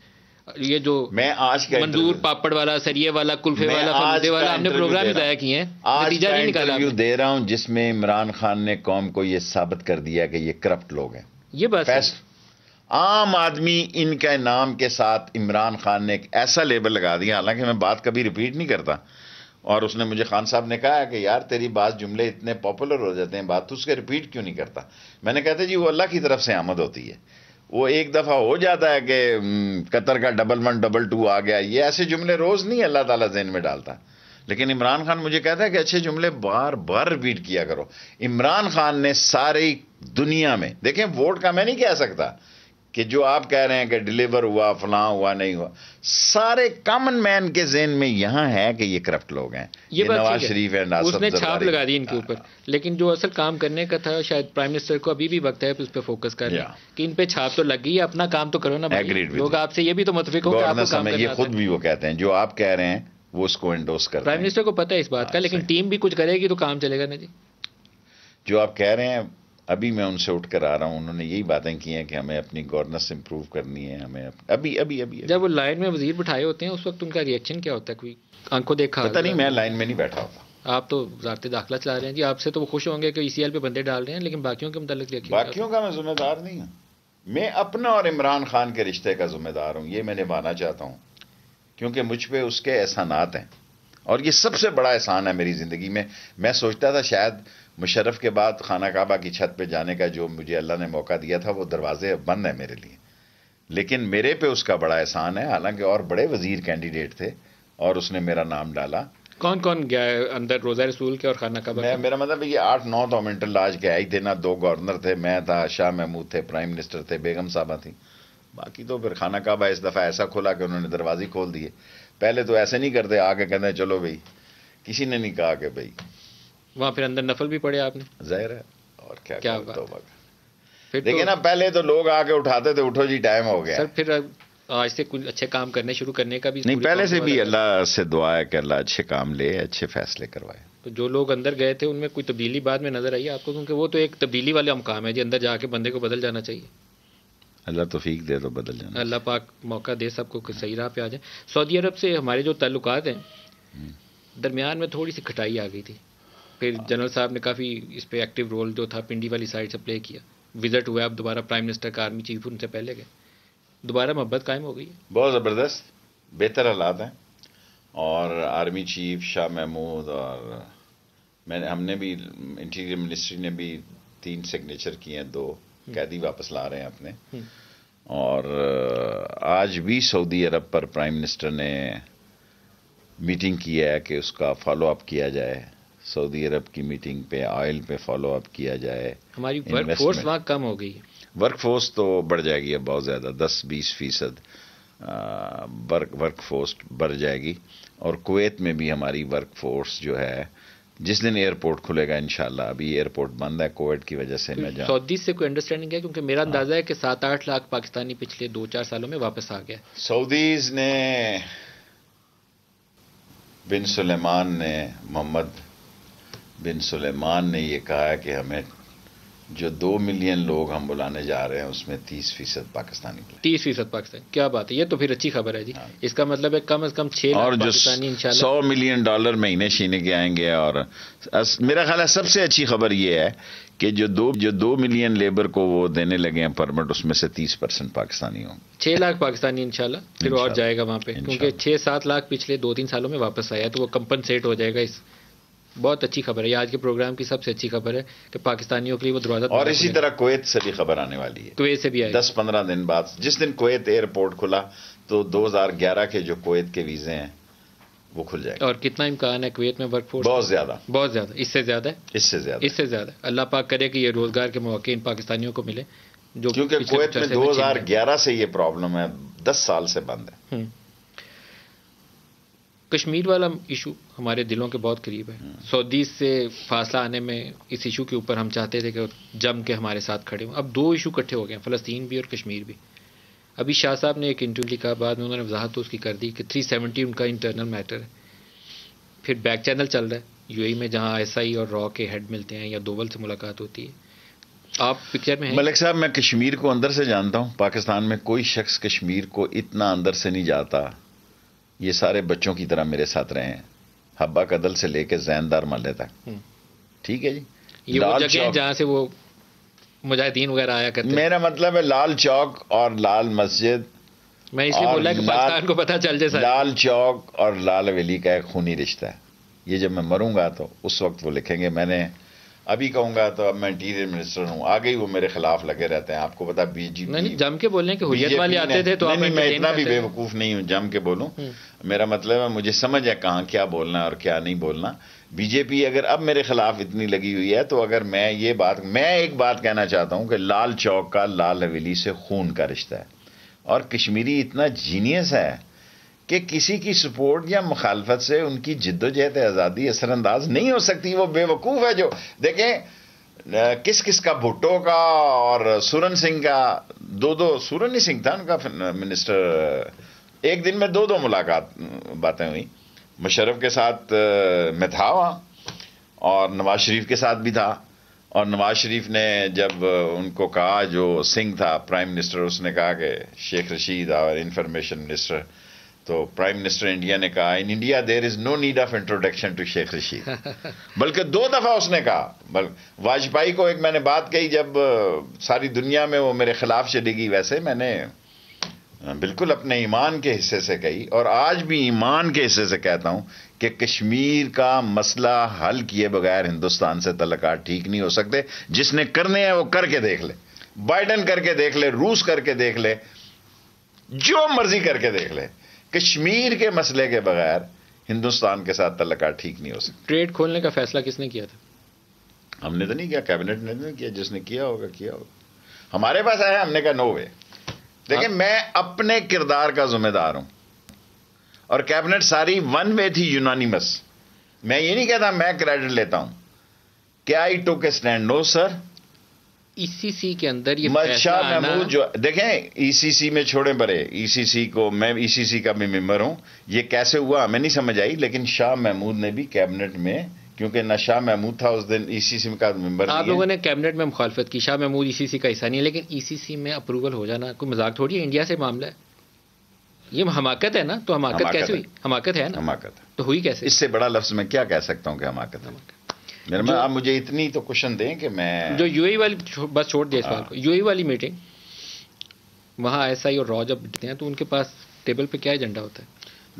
یہ جو میں آج کا منظور پاپڑ والا، سریے والا، کلفے والا، فلودے والا، ہم نے پروگرام ہی ضائع کیے ہیں، نتیجہ نہیں نکالا. انٹرویو دے رہا ہوں جس میں عمران خان نے قوم کو یہ ثابت کر دیا کہ یہ کرپٹ لوگ ہیں. یہ بات عام آدمی ان کے نام کے ساتھ عمران خان نے ایک ایسا لیبل لگا دیا. حالانکہ میں بات کبھی ریپیٹ نہیں کرتا، اور اس نے مجھے، خان صاحب نے کہا کہ یار تیری بعض جملے اتنے پاپولر ہو جاتے ہیں، بات تو اس کے ریپیٹ کیوں نہیں کرتا. میں نے کہتے جی وہ اللہ کی طرف سے آمد ہوتی ہے، وہ ایک دفعہ ہو جاتا ہے کہ قطر کا 11-2 آ گیا. یہ ایسے جملے روز نہیں اللہ تعالیٰ ذہن میں ڈالتا. لیکن عمران خان مجھے کہتا ہے کہ اچھے جملے بار بار ریپیٹ کیا کرو. عمران خان نے ساری دنیا میں، دیکھیں ووٹ کا میں نہیں کہہ سکتا کہ جو آپ کہہ رہے ہیں کہ ڈیلیور ہوا، فلاں ہوا، نہیں ہوا، سارے کامن مین کے ذہن میں یہاں ہے کہ یہ کرپٹ لوگ ہیں. یہ نواز شریف ہے، اس نے چھاپ لگا دی ان کے اوپر. لیکن جو اصل کام کرنے کا تھا، شاید پرائم منسٹر کو ابھی بھی وقت ہے اس پہ فوکس کرنے کہ ان پہ چھاپ تو لگ گئی ہے، اپنا کام تو کرو نا. لوگ آپ سے یہ بھی تو متفق ہو کہ آپ کو کام کرنا. یہ خود بھی وہ کہتے ہیں جو آپ کہہ رہے ہیں وہ اس کو انڈوس کرتے ہیں. پرائم منسٹر کو پتہ ہے اس بات کا، لیکن ٹیم بھی کچھ کرے گی تو کام چلے گا نا جی. جو آپ کہہ رہے ہیں ابھی میں ان سے اٹھ کر آ رہا ہوں، انہوں نے یہی باتیں کی ہیں کہ ہمیں اپنی گورننس امپروو کرنی ہے. ہمیں ابھی جب وہ لائن میں وزیر بٹھائے ہوتے ہیں اس وقت ان کا ریئیکشن کیا ہوتا ہے؟ کوئی آنکھوں دیکھا پتہ نہیں، میں لائن میں نہیں بیٹھا ہوتا. آپ تو وزارت داخلہ چلا رہے ہیں جی، آپ سے تو وہ خوش ہوں گے کہ ای سی ایل پہ بندے ڈال رہے ہیں، لیکن باقیوں کے متعلق دیکھیے. باقیوں کا میں ذمہ دار نہیں ہوں. میں اپنا اور عمران خان کے رشتے کا ذمہ دار ہوں. یہ میں نبھانا چاہتا ہوں کیونکہ مجھ پہ اس کے احسانات ہیں، اور یہ سب سے بڑا احسان ہے میری زندگی میں. میں سوچتا تھا شاید مشرف کے بعد خانہ کعبہ کی چھت پہ جانے کا جو مجھے اللہ نے موقع دیا تھا وہ دروازے بند ہیں میرے لیے، لیکن میرے پہ اس کا بڑا احسان ہے. حالانکہ اور بڑے وزیر کینڈیڈیٹ تھے اور اس نے میرا نام ڈالا. کون کون گیا ہے اندر روزہ رسول کے اور خانہ کعبہ؟ میرا مطلب یہ 8-9 تو منٹل لاج کے آئی تھے نا. 2 گورنر تھے، میں تھا، شاہ محمود تھے، پرائم منسٹر تھے، بیگم صاحبہ تھیں. باقی تو پھر خانہ کعبہ اس دفعہ ایسا کھولا کہ انہوں نے دروازے کھول دیے. پہلے تو ایسے نہیں کرتے، آگے کہتے ہیں چلو بھائی. کسی نے نہیں کہا کہ بھائی وہاں پھر اندر نفل بھی پڑے آپ نے؟ ظاہر ہے، اور کیا پھر لیکن اب پہلے تو لوگ آ کے اٹھاتے تھے، اٹھو جی ٹائم ہو گیا. سر پھر آج سے کچھ اچھے کام کرنے شروع کرنے کا بھی نہیں، پہلے سے بھی اللہ سے دعا ہے کہ اللہ اچھے کام لے، اچھے فیصلے کروائے. تو جو لوگ اندر گئے تھے ان میں کوئی تبدیلی بعد میں نظر آئی آپ کو؟ کیونکہ وہ تو ایک تبدیلی والا مقام ہے جی، اندر جا کے بندے کو بدل جانا چاہیے. اللہ توفیق دے تو بدل جانا. اللہ پاک موقع دے سب کو کہ صحیح راہ پہ آ جائیں. سعودی عرب سے ہمارے جو تعلقات ہیں درمیان میں تھوڑی سی کھٹائی آ گئی تھی. پھر جنرل صاحب نے کافی اس پہ ایکٹیو رول جو تھا پنڈی والی سائڈ سے پلے کیا. وزٹ ہوا، اب دوبارہ پرائم منسٹر کا آرمی چیف ان سے پہلے گئے، دوبارہ محبت قائم ہو گئی ہے. بہت زبردست، بہتر حالات ہیں. اور آرمی چیف شاہ محمود اور ہم نے بھی، انٹیریئر منسٹری نے بھی 3 سگنیچر کیے ہیں، 2 قیدی واپس لا رہے ہیں اپنے. اور آج بھی سعودی عرب پر پرائم منسٹر نے میٹنگ کی ہے کہ اس کا فالو اپ کیا جائے. سعودی عرب کی میٹنگ پہ آئل پہ فالو اپ کیا جائے. ہماری ورک فورس وہاں کم ہو گئی ہے. ورک فورس تو بڑھ جائے گی اب بہت زیادہ، 10-20% ورک فورس بڑھ جائے گی. اور کویت میں بھی ہماری ورک فورس جو ہے، جس دن ایئرپورٹ کھلے گا انشاءاللہ، ابھی ایئرپورٹ بند ہے کووڈ کی وجہ سے. میں سعودی سے کوئی انڈرسٹینڈنگ ہے؟ کیونکہ میرا اندازہ ہے کہ 7-8 لاکھ پاکستانی پچھلے 2-4 سالوں میں واپس آ گیا. سعودیز نے، بن سلیمان نے، محمد بن سلیمان نے یہ کہا ہے کہ ہمیں جو 2 ملین لوگ ہم بلانے جا رہے ہیں اس میں 30% پاکستانی پلے. 30% پاکستان. کیا بات ہے, یہ تو پھر اچھی خبر ہے جی. اس کا مطلب ہے کم از کم 6 لاکھ پاکستانی انشاءاللہ. $100 ملین مہینے شینے کے آئیں گے. اور میرا خیال ہے سب سے اچھی خبر یہ ہے کہ جو 2 ملین لیبر کو وہ دینے لگے ہیں پرمٹ, اس میں سے 30% پاکستانی ہوں. 6 لاکھ پاکستانی انشاءاللہ پھر اور جائے گا وہاں پہ, کیونکہ 6-7 لاکھ پچھلے 2-3 سالوں میں واپس آیا تو وہ کمپنسیٹ ہو جائے گا. اس بہت اچھی خبر ہے, آج کے پروگرام کی سب سے اچھی خبر ہے کہ پاکستانیوں کے لیے وہ دروازہ. اور اسی طرح کویت سے بھی خبر آنے والی ہے. کویت سے بھی آئے 10-15 دن بعد. جس دن کویت ایئرپورٹ کھلا تو 2011 کے جو کویت کے ویزے ہیں وہ کھل جائے گا. اور کتنا امکان ہے کویت میں ورک فورس؟ بہت زیادہ, بہت زیادہ, اس سے زیادہ ہے, اس سے زیادہ. اللہ پاک کرے کہ یہ روزگار کے مواقع ان پاکستانیوں کو ملے جو, کیونکہ کویت میں 2011 سے یہ پرابلم ہے, 10 سال سے بند ہے. کشمیر والا ایشو ہمارے دلوں کے بہت قریب ہے. سعودی سے فاصلہ آنے میں اس ایشو کے اوپر ہم چاہتے تھے کہ جم کے ہمارے ساتھ کھڑے ہوں. اب 2 ایشو اکٹھے ہو گئے ہیں, فلسطین بھی اور کشمیر بھی. ابھی شاہ صاحب نے ایک انٹرویو لکھا, بعد میں انہوں نے وضاحت تو اس کی کر دی کہ 370 ان کا انٹرنل میٹر ہے. پھر بیک چینل چل رہا ہے یو اے میں, جہاں ایس آئی اور را کے ہیڈ ملتے ہیں یا دوول سے ملاقات ہوتی ہے. آپ پکچر میں ہیں ملک صاحب. میں کشمیر کو اندر سے جانتا ہوں. پاکستان میں کوئی شخص کشمیر کو اتنا اندر سے نہیں جاتا. یہ سارے بچوں کی طرح میرے ساتھ رہے ہیں, حبا قدل سے لے کے زیندار محلے تک. ٹھیک ہے جی, یہ وہ جگہ ہیں جہاں سے وہ مجاہدین وغیرہ آیا کرتے ہیں. میرا مطلب ہے لال چوک اور لال مسجد, میں اس لیے بولا کہ پاکستان کو پتہ چل جائے. لال چوک اور لال ویلی کا ایک خونی رشتہ ہے. یہ جب میں مروں گا تو اس وقت وہ لکھیں گے. میں نے ابھی کہوں گا تو اب میں انٹیریئر منسٹر ہوں, آگے ہی وہ میرے خلاف لگے رہتے ہیں. آپ کو پتا بی جے پی نہیں جم کے بولنے کہ حریت والے آتے تھے تو میں اتنا بھی بے وقوف نہیں ہوں جم کے بولوں. میرا مطلب ہے مجھے سمجھ ہے کہاں کیا بولنا ہے اور کیا نہیں بولنا. بی جے پی اگر اب میرے خلاف اتنی لگی ہوئی ہے تو اگر میں ایک بات کہنا چاہتا ہوں کہ لال چوک کا لال حویلی سے خون کا رشتہ ہے. اور کشمیری اتنا جینیس ہے کہ کسی کی سپورٹ یا مخالفت سے ان کی جد و جہد آزادی اثر انداز نہیں ہو سکتی. وہ بے وقوف ہے جو دیکھیں کس کا بھٹو کا اور سورن سنگھ کا سورن سنگھ تھا ان کا منسٹر, ایک دن میں 2 ملاقات باتیں ہوئی. مشرف کے ساتھ میں تھا وہاں اور نواز شریف کے ساتھ بھی تھا. اور نواز شریف نے جب ان کو کہا, جو سنگھ تھا پرائم منسٹر, اس نے کہا کہ شیخ رشید اور انفارمیشن منسٹر, تو پرائم منسٹر انڈیا نے کہا in India there is no need of introduction to Sheikh Rashid. بلکہ 2 دفعہ اس نے کہا. واجپئی کو ایک میں نے بات کہی جب ساری دنیا میں وہ میرے خلاف چلی گئی, ویسے میں نے بالکل اپنے ایمان کے حصے سے کہی اور آج بھی ایمان کے حصے سے کہتا ہوں کہ کشمیر کا مسئلہ حل کیے بغیر ہندوستان سے تعلقات ٹھیک نہیں ہو سکتے. جس نے کرنے ہیں وہ کر کے دیکھ لے, بائیڈن کر کے دیکھ لے, روس کر کے دیکھ لے, جو مرضی کر کے دیکھ لے. کشمیر کے مسئلے کے بغیر ہندوستان کے ساتھ تعلقات ٹھیک نہیں ہو سکتے. ٹریڈ کھولنے کا فیصلہ کس نے کیا تھا؟ ہم نے تو نہیں کیا, کیبنٹ نے نہیں کیا. جس نے کیا ہوگا کیا ہوگا. ہمارے پاس آیا, ہم نے کہا نو وے. دیکھیں میں اپنے کردار کا ذمہ دار ہوں اور کیبنٹ ساری ون وے تھی, یونانیمس. میں یہ نہیں کہتا میں کریڈٹ لیتا ہوں. کیا آئی ٹوک اے اسٹینڈ؟ نو سر. ای سی سی کے اندر یہ شاہ محمود جو دیکھیں ای سی سی میں چھوڑیں پرے, ای سی سی کو میں ای سی سی کا بھی ممبر ہوں. یہ کیسے ہوا ہمیں نہیں سمجھ آئی, لیکن شاہ محمود نے بھی کیبنٹ میں, کیونکہ نہ شاہ محمود تھا اس دن ای سی سی کا ممبر. آپ لوگوں نے کیبنٹ میں مخالفت کی, شاہ محمود ای سی سی کا حصہ نہیں ہے, لیکن ای سی سی میں اپروول ہو جانا کوئی مذاق تھوڑی ہے. انڈیا سے معاملہ ہے, یہ حماقت ہے نا. تو حماقت کیسے ہوئی؟ حماقت ہے نا, حماقت تو ہوئی کیسے؟ اس سے بڑا لفظ میں کیا کہہ سکتا ہوں کہ حماقت ہے. آپ مجھے اتنی تو کوشچن دیں کہ میں جو یو اے والی, بس چھوڑ دیا اس بات کو, یو اے والی میٹنگ وہاں ایس آئی اور را جب بیٹھتے ہیں تو ان کے پاس ٹیبل پہ کیا ایجنڈا ہوتا ہے؟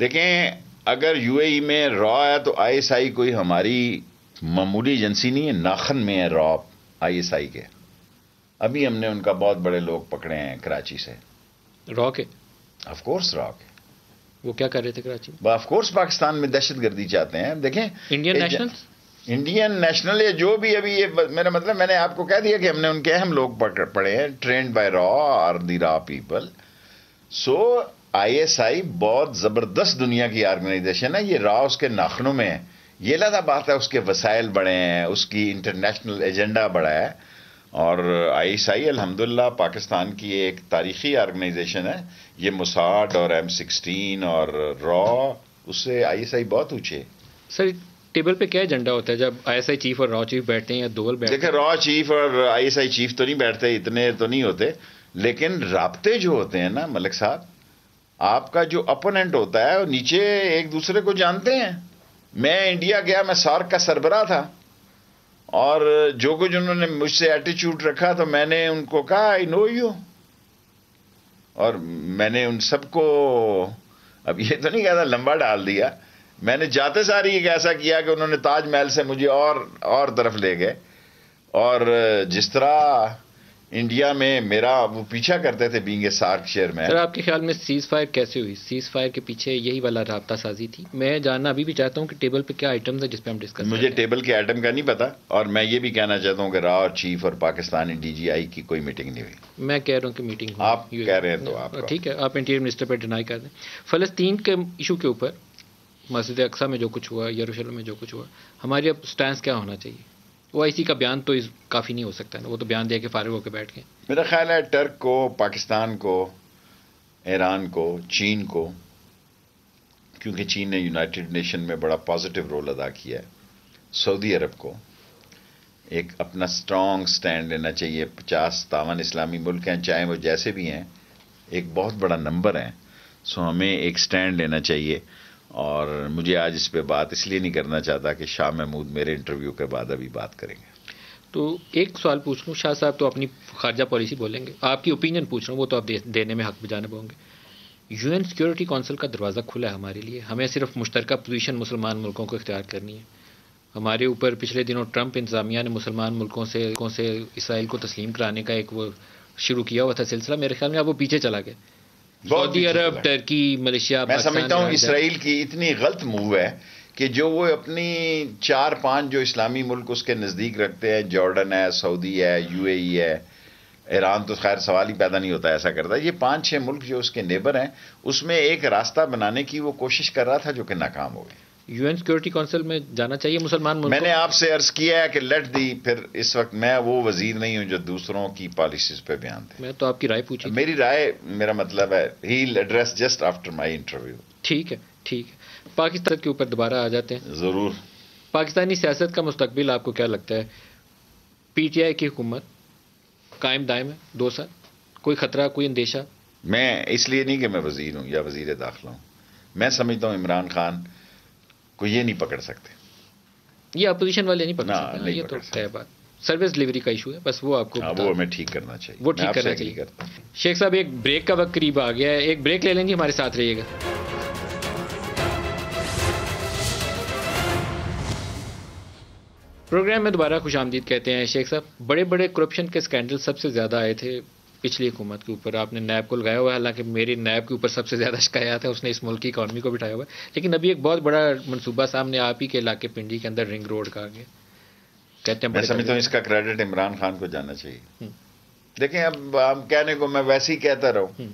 دیکھیں اگر یو اے ای میں را ہے تو آئی ایس آئی کوئی ہماری معمولی ایجنسی نہیں ہے. ناخن میں ہے را آئی ایس آئی کے. ابھی ہم نے ان کا بہت بڑے لوگ پکڑے ہیں کراچی سے. را کے؟ آف کورس را کے. وہ کیا کر رہے تھے کراچی میں؟ آف کورس پاکستان میں دہشت گردی چاہتے ہیں. دیکھیں انڈین نیشنل یا جو بھی, ابھی یہ میرا مطلب میں نے آپ کو کہہ دیا کہ ہم نے ان کے اہم لوگ پڑے ہیں, ٹرینڈ بائی را اور دی را people. So I S I بہت زبردست دنیا کی آرگنائزیشن ہے. یہ را اس کے ناخنوں میں ہے. یہ لہذا بات ہے اس کے وسائل بڑے ہیں, اس کی انٹرنیشنل ایجنڈا بڑا ہے. اور آئی ایس آئی الحمدللہ پاکستان کی ایک تاریخی آرگنائزیشن ہے. یہ موساد اور M16 اور را, اس سے آئی ایس آئی بہت اونچے. سر ٹیبل پہ کیا ایجنڈا ہوتا ہے جب آئی ایس آئی چیف اور را چیف بیٹھتے ہیں یا دوول بیٹھتے ہیں؟ دیکھیں را چیف اور آئی ایس آئی چیف تو نہیں بیٹھتے، اتنے تو نہیں ہوتے، لیکن رابطے جو ہوتے ہیں نا ملک صاحب، آپ کا جو اپوننٹ ہوتا ہے وہ نیچے ایک دوسرے کو جانتے ہیں. میں انڈیا گیا، میں سارک کا سربراہ تھا، اور جو کچھ انہوں نے مجھ سے ایٹیچیوڈ رکھا تو میں نے ان کو کہا آئی نو یو، اور میں نے ان سب کو، اب یہ تو نہیں کہتا لمبا ڈال دیا، میں نے جاتے ساری ایک ایسا کیا کہ انہوں نے تاج محل سے مجھے اور طرف لے گئے. اور جس طرح انڈیا میں میرا وہ پیچھا کرتے تھے بینگ اے سارک چیئرمین. سر آپ کے خیال میں سیز فائر کیسے ہوئی؟ سیز فائر کے پیچھے یہی والا رابطہ سازی تھی؟ میں جاننا ابھی بھی چاہتا ہوں کہ ٹیبل پہ کیا آئٹمز ہیں جس پہ ہم ڈسکس. مجھے ٹیبل کے آئٹم کا نہیں پتا، اور میں یہ بھی کہنا چاہتا ہوں کہ را اور چیف اور پاکستانی ڈی جی آئی کی کوئی میٹنگ نہیں ہوئی. میں کہہ رہا ہوں کہ میٹنگ آپ کہہ رہے ہیں تو آپ ٹھیک ہے، آپ انٹیریئر منسٹر پہ ڈینائی کر دیں. فلسطین کے ایشو کے اوپر، مسجد اقصیٰ میں جو کچھ ہوا، یروشلم میں جو کچھ ہوا، ہماری اب سٹینس کیا ہونا چاہیے؟ او آئی سی کا بیان تو کافی نہیں ہو سکتا نا، وہ تو بیان دے کے فارغ ہو کے بیٹھ گئے. میرا خیال ہے ٹرک کو، پاکستان کو، ایران کو، چین کو، کیونکہ چین نے یونائٹڈ نیشن میں بڑا پازیٹیو رول ادا کیا ہے، سعودی عرب کو ایک اپنا سٹرانگ سٹینڈ لینا چاہیے. 50-53 اسلامی ملک ہیں، چاہے وہ جیسے بھی ہیں، ایک بہت بڑا نمبر ہے، سو ہمیں ایک سٹینڈ لینا چاہیے. اور مجھے آج اس پہ بات اس لیے نہیں کرنا چاہتا کہ شاہ محمود میرے انٹرویو کے بعد ابھی بات کریں گے. تو ایک سوال پوچھ لوں، شاہ صاحب تو اپنی خارجہ پالیسی بولیں گے، آپ کی اوپینین پوچھ رہا ہوں، وہ تو آپ دینے میں حق بجانب ہوں گے. یو این سیکورٹی کونسل کا دروازہ کھلا ہے ہمارے لیے، ہمیں صرف مشترکہ پوزیشن مسلمان ملکوں کو اختیار کرنی ہے. ہمارے اوپر پچھلے دنوں ٹرمپ انتظامیہ نے مسلمان ملکوں سے اسرائیل کو تسلیم کرانے کا ایک وہ شروع کیا ہوا تھا سلسلہ، میرے خیال میں اب وہ پیچھے چلا گیا. سعودی عرب، ٹرکی، ملیشیا، میں سمجھتا ہوں اسرائیل کی اتنی غلط موو ہے کہ جو وہ اپنی 4-5 جو اسلامی ملک اس کے نزدیک رکھتے ہیں، جارڈن ہے، سعودی ہے، یو اے ای ہے، ایران تو خیر سوال ہی پیدا نہیں ہوتا ایسا کرتا ہے، یہ 5-6 ملک جو اس کے نیبر ہیں، اس میں ایک راستہ بنانے کی وہ کوشش کر رہا تھا جو کہ ناکام ہو گئی. یو این سیکورٹی کونسل میں جانا چاہیے مسلمان ملک. میں نے آپ سے عرض کیا ہے کہ لیٹ دی، پھر اس وقت میں وہ وزیر نہیں ہوں جو دوسروں کی پالیسیز پہ بیان دے. میں تو آپ کی رائے پوچھی. میری رائے، میرا مطلب ہے he will address just after my interview. ٹھیک ہے، ٹھیک ہے. پاکستان کے اوپر دوبارہ آ جاتے ہیں. ضرور. پاکستانی سیاست کا مستقبل آپ کو کیا لگتا ہے؟ پی ٹی آئی کی حکومت قائم دائم ہے 2 سال، کوئی خطرہ، کوئی اندیشہ؟ میں اس لیے نہیں کہ میں وزیر ہوں یا وزیر داخلہ ہوں، میں سمجھتا ہوں عمران خان کو یہ نہیں پکڑ سکتے. یہ اپوزیشن والے نہیں پکڑ سکتے، نہیں یہ پکڑ تو سکتے. ہے بات. سروس ڈلیوری کا ایشو ہے، بس وہ آپ کو وہ ہمیں ٹھیک کرنا چاہیے، وہ ٹھیک کرنا چاہیے. شیخ صاحب ایک بریک کا وقت قریب آ گیا ہے، ایک بریک لے لیں گے، ہمارے ساتھ رہیے گا. پروگرام میں دوبارہ خوش آمدید کہتے ہیں. شیخ صاحب، بڑے بڑے کرپشن کے سکینڈل سب سے زیادہ آئے تھے پچھلی حکومت کے اوپر. آپ نے نیب کو لگایا ہوا ہے، حالانکہ میری نیب کے اوپر سب سے زیادہ شکایات ہے، اس نے اس ملک کی اکانومی کو بٹھایا ہوا ہے. لیکن ابھی ایک بہت بڑا منصوبہ سامنے آپ ہی کے علاقے پنڈی کے اندر رنگ روڈ کا آ گیا، کہتے ہیں. میں سمجھتا ہوں اس کا کریڈٹ عمران خان کو جانا چاہیے. دیکھیں اب ہم کہنے کو میں ویسے ہی کہتا رہوں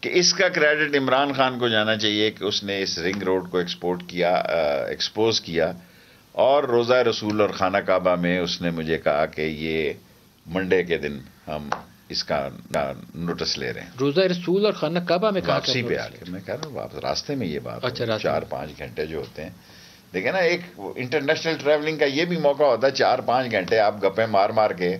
کہ اس کا کریڈٹ عمران خان کو جانا چاہیے کہ اس نے اس رنگ روڈ کو ایکسپوز کیا، اور روزہ رسول اور خانہ کعبہ میں اس نے مجھے کہا کہ یہ منڈے کے دن ہم اس کا نوٹس لے رہے ہیں. روزہ رسول اور خانہ کعبہ میں واپسی پہ آ کے میں کہہ رہا ہوں راستے میں یہ بات 4-5 گھنٹے جو ہوتے ہیں. دیکھیں نا، ایک انٹرنیشنل ٹریولنگ کا یہ بھی موقع ہوتا ہے، 4-5 گھنٹے آپ گپیں مار مار کے.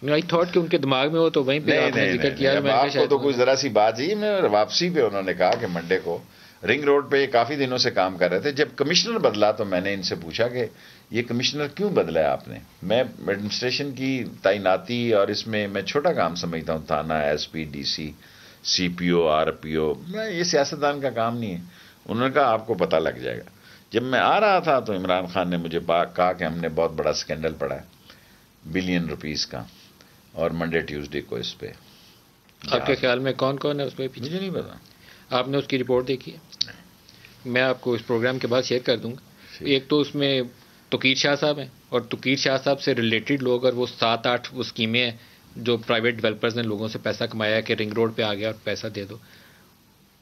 آئی تھاٹ کہ ان کے دماغ میں ہو تو وہیں پہ آپ نے ذکر کیا. آپ کو تو کوئی ذرا سی بات ہی میں واپسی پہ انہوں نے کہا کہ منڈے کو رنگ روڈ پہ کافی دنوں سے کام کر رہے تھے. جب کمشنر بدلا تو میں نے ان سے پوچھا کہ یہ کمشنر کیوں بدلا ہے آپ نے؟ میں ایڈمنسٹریشن کی تعیناتی اور اس میں چھوٹا کام سمجھتا ہوں، تھانہ، ایس پی، ڈی سی، سی پی او، آر پی او، یہ سیاستدان کا کام نہیں ہے. انہوں نے کہا آپ کو پتہ لگ جائے گا. جب میں آ رہا تھا تو عمران خان نے مجھے کہا کہ ہم نے بہت بڑا سکینڈل پڑا ہے $1 بلین کا، اور منڈے ٹیوزڈے کو اس پہ. آپ کے خیال میں کون کون ہے اس پہ؟ مجھے نہیں پتا. آپ نے اس کی رپورٹ دیکھی ہے؟ میں آپ کو اس پروگرام کے بعد شیئر کر دوں گا. ایک تو اس میں توقیر شاہ صاحب ہیں، اور توقیر شاہ صاحب سے ریلیٹڈ لوگ، اور وہ 7-8 وہ اسکیمیں ہیں جو پرائیویٹ ڈیولپرز نے لوگوں سے پیسہ کمایا ہے کہ رنگ روڈ پہ آ گیا اور پیسہ دے دو.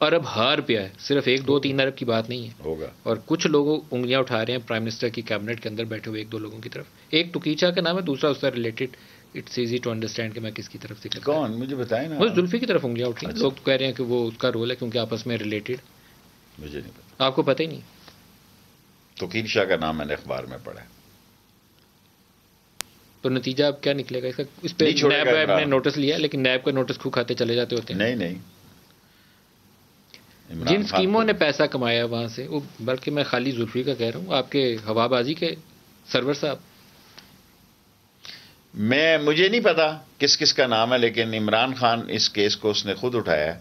ارب ہار پہ ہے، صرف 1-2-3 ارب کی بات نہیں ہے ہوگا. اور کچھ لوگ انگلیاں اٹھا رہے ہیں پرائم منسٹر کی کیبنٹ کے اندر بیٹھے ہوئے 1-2 لوگوں کی طرف. ایک توقیر شاہ کا نام ہے، دوسرا اس سے related. It's easy to understand کہ میں کس کی طرف سے کون مجھے بتائیں نا. بس زلفی کی طرف انگلیاں اٹھی. لوگ کہہ رہے ہیں کہ وہ اس کا رول ہے کیونکہ آپس میں ریلیٹڈ. مجھے نہیں پتا. آپ کو پتہ ہی نہیں؟ توقیر شاہ کا نام میں نے اخبار میں پڑھا ہے. تو نتیجہ اب کیا نکلے گا اس کا؟ اس پہ نیب نے نوٹس لیا لیکن نیب کا نوٹس کھو کھاتے چلے جاتے ہوتے ہیں. نہیں جن اسکیموں نے پیسہ کمایا وہاں سے، وہ بلکہ میں خالی زلفی کا کہہ رہا ہوں، آپ کے ہوا بازی کے سرور صاحب. مجھے نہیں پتا کس کس کا نام ہے، لیکن عمران خان اس کیس کو اس نے خود اٹھایا ہے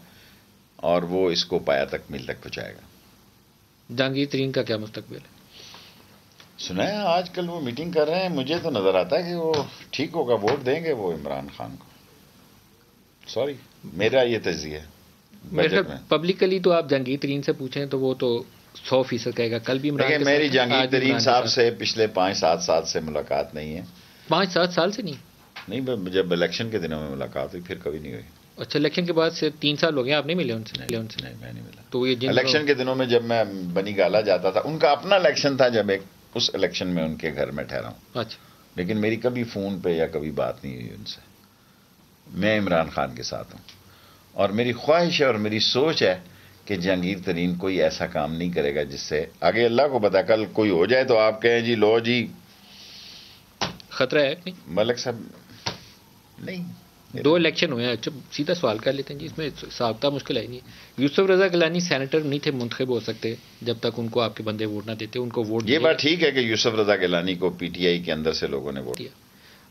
اور وہ اس کو پایا تکمیل تک پہنچائے گا. جہانگیر ترین کا کیا مستقبل ہے؟ سنا ہے آج کل وہ میٹنگ کر رہے ہیں، مجھے تو نظر آتا ہے کہ وہ ٹھیک ہوگا، ووٹ دیں گے وہ عمران خان کو. سوری، میرا یہ تجزیہ ہے. پبلکلی تو آپ جہانگیر ترین سے پوچھیں تو وہ تو 100% کہے گا. کل بھی عمران کے میری جہانگیر ترین صاحب سے پچھلے 5-7 سال سے ملاقات نہیں ہے. 5-7 سال سے نہیں، جب الیکشن کے دنوں میں ملاقات ہوئی پھر کبھی نہیں ہوئی. اچھا، الیکشن کے بعد سے 3 سال ہو گئے آپ نہیں ملے ان سے؟ نہیں، میں نہیں ملا. تو یہ الیکشن کے دنوں میں جب میں بنی گالا جاتا تھا، ان کا اپنا الیکشن تھا، جب اس الیکشن میں ان کے گھر میں ٹھہرا ہوں. اچھا. لیکن میری کبھی فون پہ یا کبھی بات نہیں ہوئی ان سے. میں عمران خان کے ساتھ ہوں اور میری خواہش ہے اور میری سوچ ہے کہ جہانگیر ترین کوئی ایسا کام نہیں کرے گا جس سے آگے اللہ کو پتا کل کوئی ہو جائے تو آپ کہیں جی لو جی خطرہ ہے نہیں. ملک صاحب نہیں، 2 الیکشن ہوئے ہیں. اچھا سیدھا سوال کر لیتے ہیں جی، اس میں ضابطہ مشکل ہے نہیں. یوسف رضا گیلانی سینیٹر نہیں تھے منتخب ہو سکتے جب تک ان کو آپ کے بندے ووٹ نہ دیتے. ان کو ووٹ یہ بات ٹھیک ہے کہ یوسف رضا گیلانی کو پی ٹی آئی کے اندر سے لوگوں نے ووٹ دیا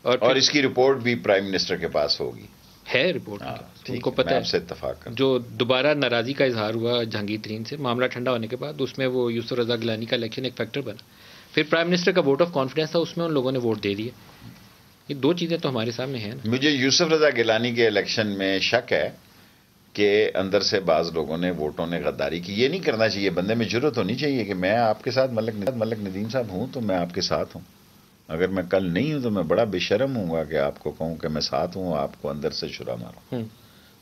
اور اس کی رپورٹ بھی پرائم منسٹر کے پاس ہوگی. ہے رپورٹ ان کو پتہ ہے. سے اتفاق جو دوبارہ ناراضی کا اظہار ہوا جہانگیر ترین سے معاملہ ٹھنڈا ہونے کے بعد، اس میں وہ یوسف رضا گیلانی کا الیکشن ایک فیکٹر بنا. پھر پرائم منسٹر کا ووٹ آف کانفیڈنس تھا، اس میں ان لوگوں نے ووٹ دے دیے. یہ 2 چیزیں تو ہمارے سامنے ہیں نا. مجھے یوسف رضا گیلانی کے الیکشن میں شک ہے کہ اندر سے بعض لوگوں نے ووٹوں نے غداری کی. یہ نہیں کرنا چاہیے، بندے میں جرأت ہونی چاہیے کہ میں آپ کے ساتھ ملک ندیم صاحب ہوں تو میں آپ کے ساتھ ہوں. اگر میں کل نہیں ہوں تو میں بڑا بے شرم ہوں گا کہ آپ کو کہوں کہ میں ساتھ ہوں، آپ کو اندر سے چھرا ماروں.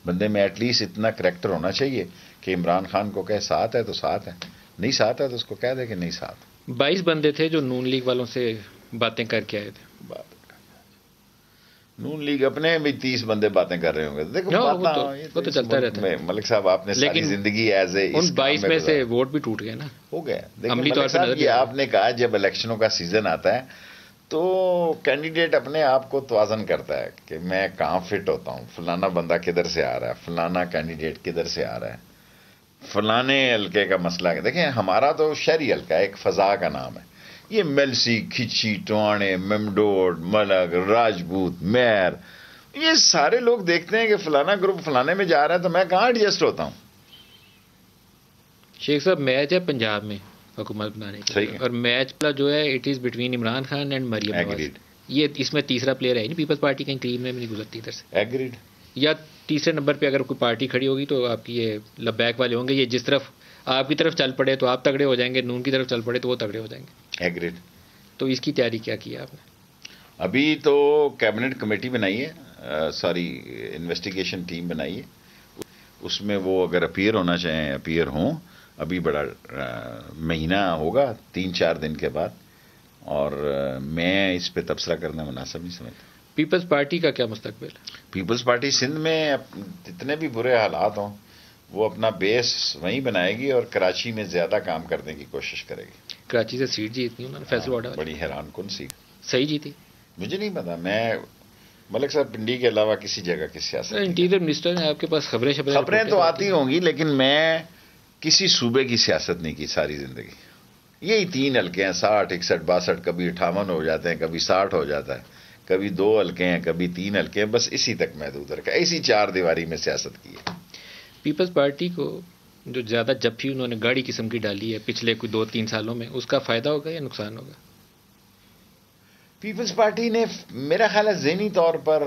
بندے میں ایٹ لیسٹ اتنا کریکٹر ہونا چاہیے کہ عمران خان کو کہے ساتھ ہے تو ساتھ ہے، نہیں ساتھ ہے تو اس کو کہہ دے کہ نہیں ساتھ. 22 بندے تھے جو نون لیگ والوں سے باتیں کر کے آئے تھے. نون لیگ اپنے بھی 30 بندے باتیں کر رہے ہوں گے. دیکھو وہ تو چلتا رہتا ہے. ملک صاحب آپ نے ساری زندگی ایز اے ان 22 میں سے ووٹ بھی ٹوٹ گئے نا، ہو گیا. عملی طور پر یہ آپ نے کہا جب الیکشنوں کا سیزن آتا ہے تو کینڈیڈیٹ اپنے آپ کو توازن کرتا ہے کہ میں کہاں فٹ ہوتا ہوں، فلانا بندہ کدھر سے آ رہا ہے، فلانا کینڈیڈیٹ کدھر سے آ رہا ہے، فلانے حلقے کا مسئلہ. دیکھیں ہمارا تو شہری حلقہ ہے، ایک فضا کا نام ہے. یہ ملسی، کھچی، ٹوانے، ممڈوڈ، ملک، راجپوت، میر، یہ سارے لوگ دیکھتے ہیں کہ فلانا گروپ فلانے میں جا رہا ہے تو میں کہاں ایڈجسٹ ہوتا ہوں. شیخ صاحب میچ ہے پنجاب میں حکومت بنانے کی، اور میچ کا جو ہے it is between Imran Khan and Maryam Nawaz. یہ اس میں تیسرا پلیئر ہے نہیں، پیپلز پارٹی کہیں قریب میں بھی نہیں گزرتی ادھر سے. ایگریڈ. یا تیسرے نمبر پہ اگر کوئی پارٹی کھڑی ہوگی تو آپ کی یہ لبیک والے ہوں گے. یہ جس طرف آپ کی طرف چل پڑے تو آپ تگڑے ہو جائیں گے، نون کی طرف چل پڑے تو وہ تگڑے ہو جائیں گے. ایگریڈ. تو اس کی تیاری کیا کی آپ نے؟ ابھی تو کیبنٹ کمیٹی بنائی ہے، انویسٹیگیشن ٹیم بنائی ہے. اس میں وہ اگر اپیئر ہونا چاہیں اپیئر ہوں. ابھی بڑا مہینہ ہوگا 3-4 دن کے بعد، اور میں اس پہ تبصرہ کرنا مناسب نہیں سمجھتا. پیپلز پارٹی کا کیا مستقبل ہے؟ پیپلز پارٹی سندھ میں جتنے بھی برے حالات ہوں وہ اپنا بیس وہیں بنائے گی اور کراچی میں زیادہ کام کرنے کی کوشش کرے گی. کراچی سے سیٹ جیتنی انہوں نے فیصل واڈا. بڑی حیران کن سیٹ. صحیح جیتی؟ مجھے نہیں پتا. میں ملک صاحب پنڈی کے علاوہ کسی جگہ کی سیاست، انٹیریئر منسٹر ہیں آپ کے پاس، خبریں تو آتی ہوں گی، لیکن میں کسی صوبے کی سیاست نہیں کی ساری زندگی. یہی 3 حلقے ہیں، 60، 61، 62، کبھی 58 ہو جاتے ہیں، کبھی 60 ہو جاتا ہے، کبھی 2 حلقے ہیں، کبھی 3 حلقے ہیں، بس اسی تک محدود رکھا. اسی 4 دیواری میں سیاست کی ہے. پیپلز پارٹی کو جو زیادہ جپھی انہوں نے گاڑی قسم کی ڈالی ہے پچھلے کوئی 2-3 سالوں میں، اس کا فائدہ ہوگا یا نقصان ہوگا؟ پیپلز پارٹی نے میرا خیال ہے ذہنی طور پر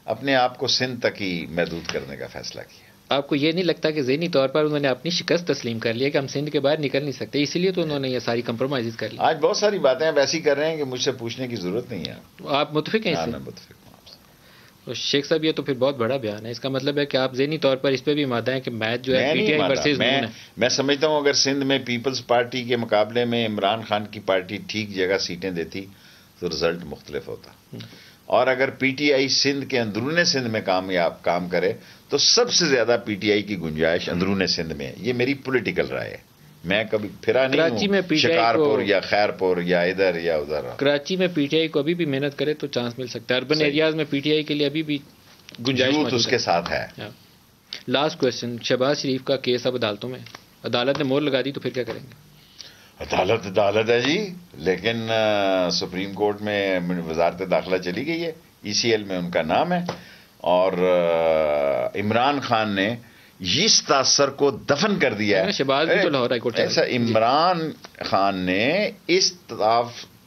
اپنے آپ کو سندھ تک ہی محدود کرنے کا فیصلہ کیا. آپ کو یہ نہیں لگتا کہ ذہنی طور پر انہوں نے اپنی شکست تسلیم کر لیا کہ ہم سندھ کے باہر نکل نہیں سکتے، اسی لیے تو انہوں نے یہ ساری کمپرومائز کر لی؟ آج بہت ساری باتیں ویسی کر رہے ہیں کہ مجھ سے پوچھنے کی ضرورت نہیں ہے. آپ متفق ہیں اس سے؟ میں متفق ہوں. شیخ صاحب یہ تو پھر بہت بڑا بیان ہے. اس کا مطلب ہے کہ آپ ذہنی طور پر اس پہ بھی مادہ ہیں کہ میچ جو ہے پی ٹی آئی ورسز نون ہے. میں سمجھتا ہوں اگر سندھ میں پیپلز پارٹی کے مقابلے میں عمران خان کی پارٹی ٹھیک جگہ سیٹیں دیتی تو رزلٹ مختلف ہوتا. اور اگر پی ٹی آئی سندھ کے اندرون سندھ میں کام کرے تو سب سے زیادہ پی ٹی آئی کی گنجائش اندرون سندھ میں ہے. یہ میری پولیٹیکل رائے ہے. میں کبھی پھرا کراچی میں نہیں پی ہوں ٹی آئی شکارپور یا خیرپور یا ادھر یا ادھر. کراچی میں پی ٹی آئی کو ابھی بھی محنت کرے تو چانس مل سکتا ہے. اربن ایریاز میں پی ٹی آئی کے لیے ابھی بھی گنجائش یوتھ اس کے ساتھ ہے. لاسٹ کوشچن, شہباز شریف کا کیس اب عدالتوں میں, عدالت نے مہر لگا دی تو پھر کیا کریں گے؟ عدالت ہے جی, لیکن سپریم کورٹ میں وزارت داخلہ چلی گئی ہے, ECL میں ان کا نام ہے, اور عمران خان نے اس تاثر کو دفن کر دیا ہے. شہباز بھی تو لاہور ہائی کورٹ ایسا عمران خان نے اس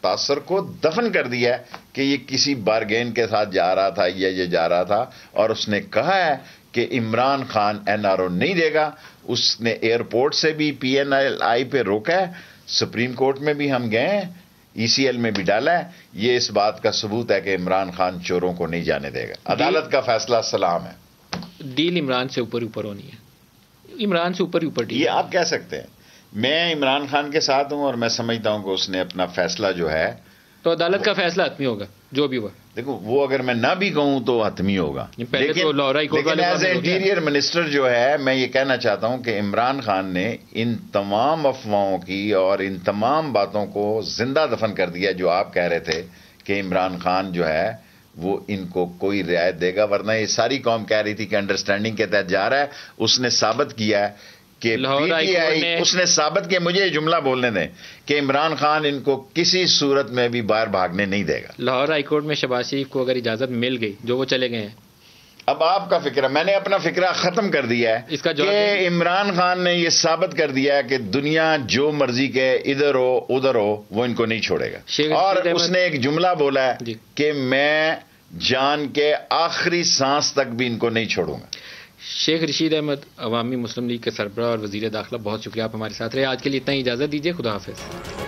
تاثر کو دفن کر دیا ہے کہ یہ کسی بارگین کے ساتھ جا رہا تھا یا یہ جا رہا تھا, اور اس نے کہا ہے کہ عمران خان NRO نہیں دے گا. اس نے ایئرپورٹ سے بھی PNI پہ روکا ہے, سپریم کورٹ میں بھی ہم گئے ہیں, ECL میں بھی ڈالا ہے. یہ اس بات کا ثبوت ہے کہ عمران خان چوروں کو نہیں جانے دے گا. عدالت کا فیصلہ سلام ہے. ڈیل عمران سے اوپر اوپر ہونی ہے, عمران سے اوپر اوپر ڈیل. یہ آپ کہہ سکتے ہیں. میں عمران خان کے ساتھ ہوں, اور میں سمجھتا ہوں کہ اس نے اپنا فیصلہ جو ہے تو عدالت کا فیصلہ حتمی ہوگا جو بھی ہوا. دیکھو وہ اگر میں نہ بھی کہوں تو حتمی ہوگا. لیکن ایز اے انٹیریئر منسٹر جو ہے, میں یہ کہنا چاہتا ہوں کہ عمران خان نے ان تمام افواہوں کی اور ان تمام باتوں کو زندہ دفن کر دیا جو آپ کہہ رہے تھے کہ عمران خان جو ہے وہ ان کو کوئی رعایت دے گا, ورنہ یہ ساری قوم کہہ رہی تھی کہ انڈرسٹینڈنگ کے تحت جا رہا ہے. اس نے ثابت کیا ہے کہ PTI, اس نے ثابت کیا, مجھے یہ جملہ بولنے دیں, کہ عمران خان ان کو کسی صورت میں بھی باہر بھاگنے نہیں دے گا. لاہور ہائی کورٹ میں شہباز شریف کو اگر اجازت مل گئی, جو وہ چلے گئے ہیں, اب آپ کا فکرہ, میں نے اپنا فکرہ ختم کر دیا ہے. اس کا کہ عمران خان نے یہ ثابت کر دیا ہے کہ دنیا جو مرضی کے ادھر ہو ادھر ہو وہ ان کو نہیں چھوڑے گا. اور اس نے ایک جملہ بولا ہے کہ میں جان کے آخری سانس تک بھی ان کو نہیں چھوڑوں گا. شیخ رشید احمد عوامی مسلم لیگ کے سربراہ اور وزیر داخلہ, بہت شکریہ آپ ہمارے ساتھ رہے. آج کے لیے اتنا ہی, اجازت دیجیے, خدا حافظ.